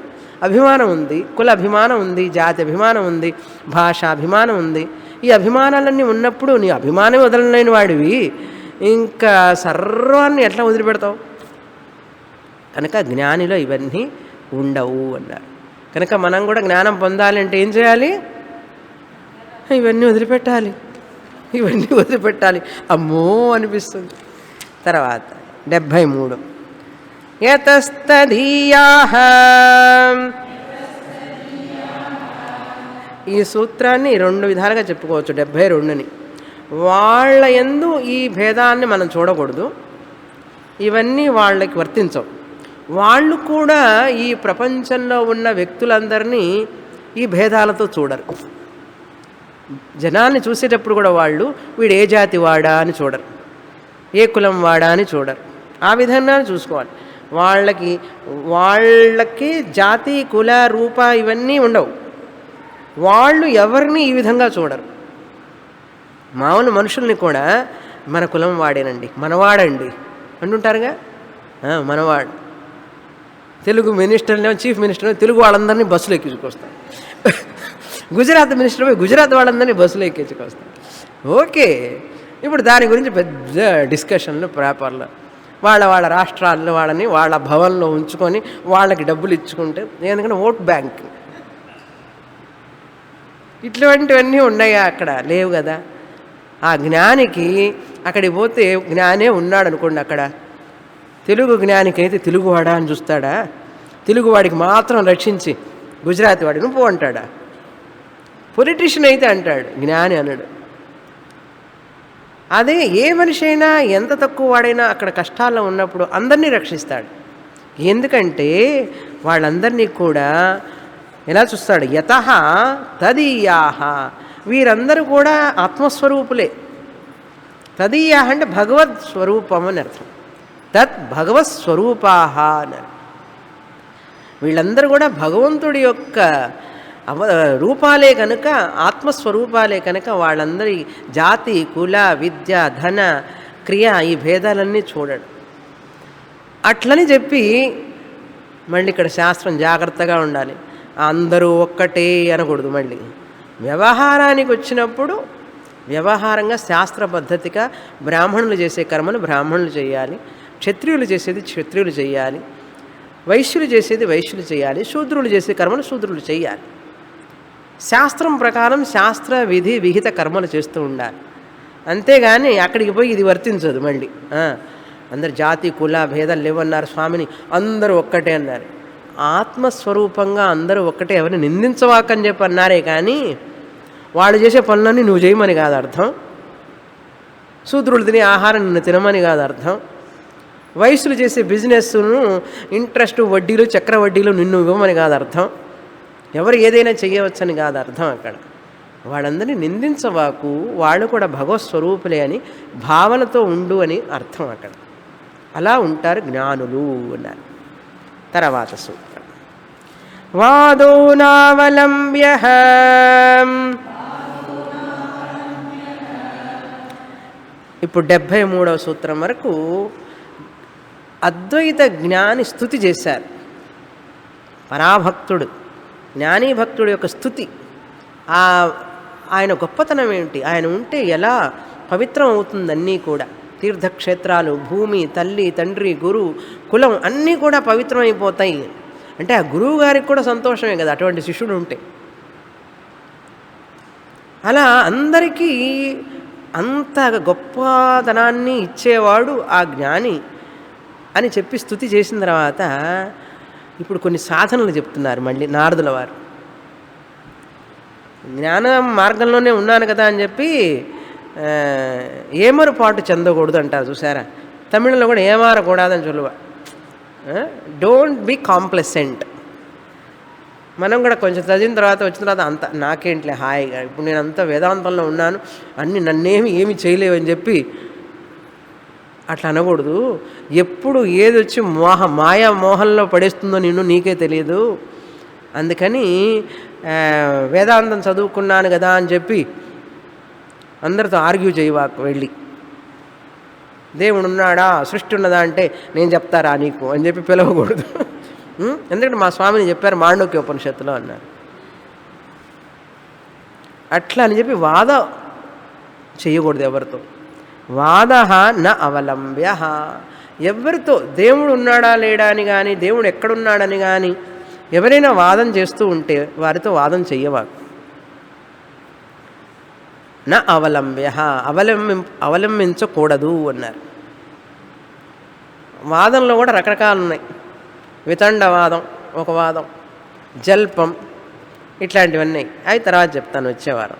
Speaker 1: అభిమానం ఉంది, కుల అభిమానం ఉంది, జాతి అభిమానం ఉంది, భాష అభిమానం ఉంది. ఈ అభిమానాలన్నీ ఉన్నప్పుడు నీ అభిమానం వదలలేని వాడివి ఇంకా సర్వాన్ని ఎట్లా వదిలిపెడతావు? కనుక జ్ఞానిలో ఇవన్నీ ఉండవు అన్నారు. కనుక మనం కూడా జ్ఞానం పొందాలి అంటే ఏం చేయాలి? ఇవన్నీ వదిలిపెట్టాలి. అమ్మో అనిపిస్తుంది. తర్వాత 73 యతస్తదీయాః. ఈ సూత్రాన్ని 2 విధాలుగా చెప్పుకోవచ్చు. 72ని వాళ్ళ యందు ఈ భేదాన్ని మనం చూడకూడదు, ఇవన్నీ వాళ్ళకి వర్తించవు. వాళ్ళు కూడా ఈ ప్రపంచంలో ఉన్న వ్యక్తులందరినీ ఈ భేదాలతో చూడరు. జనాల్ని చూసేటప్పుడు కూడా వాళ్ళు వీడు ఏ జాతి వాడా అని చూడరు, ఏ కులం వాడా అని చూడరు. ఆ విధంగా చూసుకోవాలి. వాళ్ళకి జాతి, కుల, రూప ఇవన్నీ ఉండవు. వాళ్ళు ఎవరిని ఈ విధంగా చూడరు. మామూలు మనుషుల్ని కూడా మన కులం వాడేనండి, మనవాడండి అంటుంటారుగా. మనవాడు. తెలుగు మినిస్టర్ని, చీఫ్ మినిస్టర్ని తెలుగు వాళ్ళందరినీ బస్సులు ఎక్కించుకొస్తాం. గుజరాత్ మినిస్టర్ గుజరాత్ వాళ్ళందరినీ బస్సులో ఎక్కించుకొస్తాం. ఓకే, ఇప్పుడు దాని గురించి పెద్ద డిస్కషన్లు పేపర్లో. వాళ్ళ రాష్ట్రాల్లో వాళ్ళని వాళ్ళ భవన్లో ఉంచుకొని వాళ్ళకి డబ్బులు ఇచ్చుకుంటే, ఎందుకంటే ఓట్ బ్యాంక్. ఇట్లాంటివన్నీ ఉన్నాయా? అక్కడ లేవు కదా. ఆ జ్ఞానికి అక్కడికి పోతే జ్ఞానే ఉన్నాడు అనుకోండి. అక్కడ తెలుగు జ్ఞానికి అయితే తెలుగువాడా అని చూస్తాడా? తెలుగువాడికి మాత్రం రక్షించి గుజరాతీ వాడిని పో అంటాడా? పొలిటీషియన్ అయితే అంటాడు, జ్ఞాని అనడు. అదే ఏ మనిషి అయినా ఎంత తక్కువ వాడైనా అక్కడ కష్టాల్లో ఉన్నప్పుడు అందరినీ రక్షిస్తాడు. ఎందుకంటే వాళ్ళందరినీ కూడా ఎలా చూస్తాడు? యతః తదీయాః. వీరందరూ కూడా ఆత్మస్వరూపులే. తదీయాః అంటే భగవత్ స్వరూపం అని అర్థం. తత్ భగవత్ స్వరూపాః అన్నారు. వీళ్ళందరూ కూడా భగవంతుడి యొక్క రూపాలే కనుక, ఆత్మస్వరూపాలే కనుక వాళ్ళందరి జాతి, కుల, విద్య, ధన, క్రియ ఈ భేదాలన్నీ చూడడు. అట్లని చెప్పి మళ్ళీ ఇక్కడ శాస్త్రం జాగ్రత్తగా ఉండాలి. అందరూ ఒక్కటే అనకూడదు. మళ్ళీ వ్యవహారానికి వచ్చినప్పుడు వ్యవహారంగా శాస్త్ర పద్ధతిగా బ్రాహ్మణులు చేసే కర్మలు బ్రాహ్మణులు చేయాలి, క్షత్రియులు చేసేది క్షత్రియులు చేయాలి, వైశ్యులు చేసేది వైశ్యులు చేయాలి, శూద్రులు చేసే కర్మలు శూద్రులు చేయాలి. శాస్త్రం ప్రకారం శాస్త్ర విధి విహిత కర్మలు చేస్తూ ఉండాలి. అంతేగాని అక్కడికి పోయి ఇది వర్తించదు. మళ్ళీ అందరు జాతి కుల భేదాలు లేవన్నారు స్వామిని, అందరూ ఒక్కటే అన్నారు. ఆత్మస్వరూపంగా అందరూ ఒక్కటే, ఎవరిని నిందించవాకని చెప్పి అన్నారే కానీ వాళ్ళు చేసే పనులన్నీ నువ్వు చేయమని కాదు అర్థం. శూద్రులు తినే ఆహారం నిన్ను తినమని కాదు అర్థం. వయసులు చేసే బిజినెస్ను ఇంట్రెస్ట్ వడ్డీలు చక్ర వడ్డీలు నిన్ను ఇవ్వమని కాదు అర్థం. ఎవరు ఏదైనా చేయవచ్చని కాదు అర్థం. అక్కడ వాళ్ళందరినీ నిందించవాకు, వాళ్ళు కూడా భగవత్ స్వరూపులే అని భావనతో ఉండు అని అర్థం. అక్కడ అలా ఉంటారు జ్ఞానులు అన్నారు. తర్వాత సూత్రం వాదోనావలంబ్య. ఇప్పుడు 73వ సూత్రం వరకు అద్వైత జ్ఞాని స్తుతి చేశారు. పరాభక్తుడు జ్ఞానీ భక్తుడి యొక్క స్తుతి, ఆయన గొప్పతనం ఏమిటి, ఆయన ఉంటే ఎలా పవిత్రం అవుతుందన్నీ కూడా. తీర్థక్షేత్రాలు, భూమి, తల్లి, తండ్రి, గురువు, కులం అన్నీ కూడా పవిత్రమైపోతాయి. అంటే ఆ గురువు గారికి కూడా సంతోషమే కదా అటువంటి శిష్యుడు ఉంటే. అలా అందరికీ అంత గొప్పతనాన్ని ఇచ్చేవాడు ఆ జ్ఞాని అని చెప్పి స్తుతి చేసిన తర్వాత ఇప్పుడు కొన్ని సాధనలు చెప్తున్నారు మళ్ళీ నారదుల వారు. జ్ఞాన మార్గంలోనే ఉన్నాను కదా అని చెప్పి ఏమరుపాటు చెందకూడదు అంటారు చూసారా. తమిళంలో కూడా ఏమారకూడదని చొల్లువ. Don't be కాంప్లెసెంట్. మనం కూడా కొంచెం చదివిన తర్వాత వచ్చిన తర్వాత అంత నాకేంట్లే హాయిగా, ఇప్పుడు నేను అంత వేదాంతంలో ఉన్నాను, అన్నీ ఏమి చేయలేవని చెప్పి అట్లా అనకూడదు. ఎప్పుడు ఏది వచ్చి మాయా మోహంలో పడేస్తుందో నీకే తెలియదు. అందుకని వేదాంతం చదువుకున్నాను కదా అని చెప్పి అందరితో ఆర్గ్యూ చేయవాకు వెళ్ళి. దేవుడు ఉన్నాడా, సృష్టి ఉన్నదా అంటే నేను చెప్తారా నీకు అని చెప్పి పిలవకూడదు. ఎందుకంటే మా స్వామిని చెప్పారు మాండూక్య ఉపనిషత్తులో అన్నారు. అట్లా అని చెప్పి వాద చేయకూడదు ఎవరితో. వాద న అవలంబ్య. ఎవరితో దేవుడు ఉన్నాడా లేడా అని కానీ, దేవుడు ఎక్కడున్నాడని కానీ ఎవరైనా వాదం చేస్తూ ఉంటే వారితో వాదం చెయ్యవా. నా అవలంబ్య, అవలంబించకూడదు అన్నారు. వాదంలో కూడా రకరకాలు ఉన్నాయి. వితండవాదం ఒక వాదం, జల్పం, ఇట్లాంటివన్నీ అవి తర్వాత చెప్తాను వచ్చేవారం.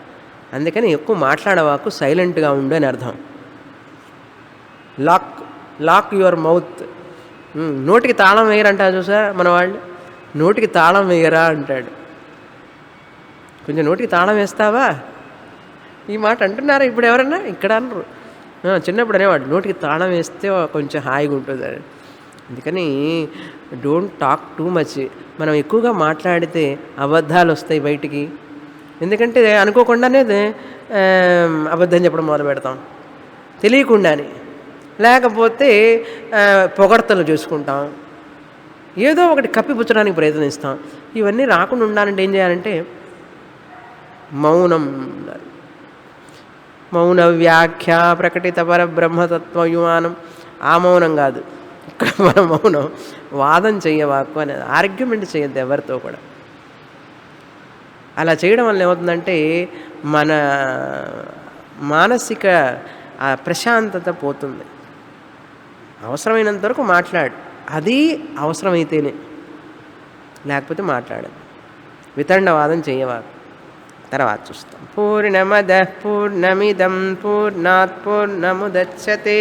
Speaker 1: అందుకని ఎక్కువ మాట్లాడవాకు, సైలెంట్గా ఉండు అని అర్థం. Lock your mouth. నోటికి తాళం వేయరంటారు చూసా మన వాళ్ళు, నోటికి తాళం వేయరా అంటాడు. కొంచెం నోటికి తాళం వేస్తావా, ఈ మాట అంటున్నారా ఇప్పుడు ఎవరన్నా? ఇక్కడ అనరు, చిన్నప్పుడు అనేవాడు నోటికి తాళం వేస్తే కొంచెం హాయిగా ఉంటుంది అని. అందుకని డోంట్ టాక్ టూ మచ్. మనం ఎక్కువగా మాట్లాడితే అబద్ధాలు వస్తాయి బయటికి. ఎందుకంటే అనుకోకుండానే అబద్ధం చెప్పడం మొదలు పెడతాం తెలియకుండానే. లేకపోతే పొగడ్తలు చేసుకుంటాం, ఏదో ఒకటి కప్పిపుచ్చడానికి ప్రయత్నిస్తాం. ఇవన్నీ రాకుండా ఉండాలంటే ఏం చేయాలంటే మౌనం ఉండాలి. మౌన వ్యాఖ్య ప్రకటిత పరబ్రహ్మతత్వయుమానం. ఆ మౌనం కాదు ఇక్కడ మన మౌనం. వాదం చెయ్యవాకు అనేది, ఆర్గ్యుమెంట్ చేయొద్దు ఎవరితో కూడా. అలా చేయడం వల్ల ఏమవుతుందంటే మన మానసిక ప్రశాంతత పోతుంది. అవసరమైనంత వరకు మాట్లాడు, అది అవసరమైతేనే, లేకపోతే మాట్లాడదు. వితండవాదం చేయవాకు. తర్వాత చూస్తాం. పూర్ణమదః పూర్ణమిదం పూర్ణాత్ పూర్ణముదచ్యతే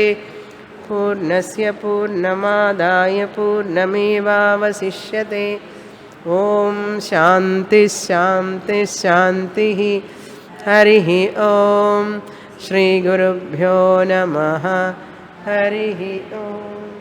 Speaker 1: పూర్ణస్య పూర్ణమాదాయ పూర్ణమేవావశిష్యతే. ఓం శాంతి శాంతి శాంతి. హరి ఓం. శ్రీ గురుభ్యో నమః. హరి ఓం.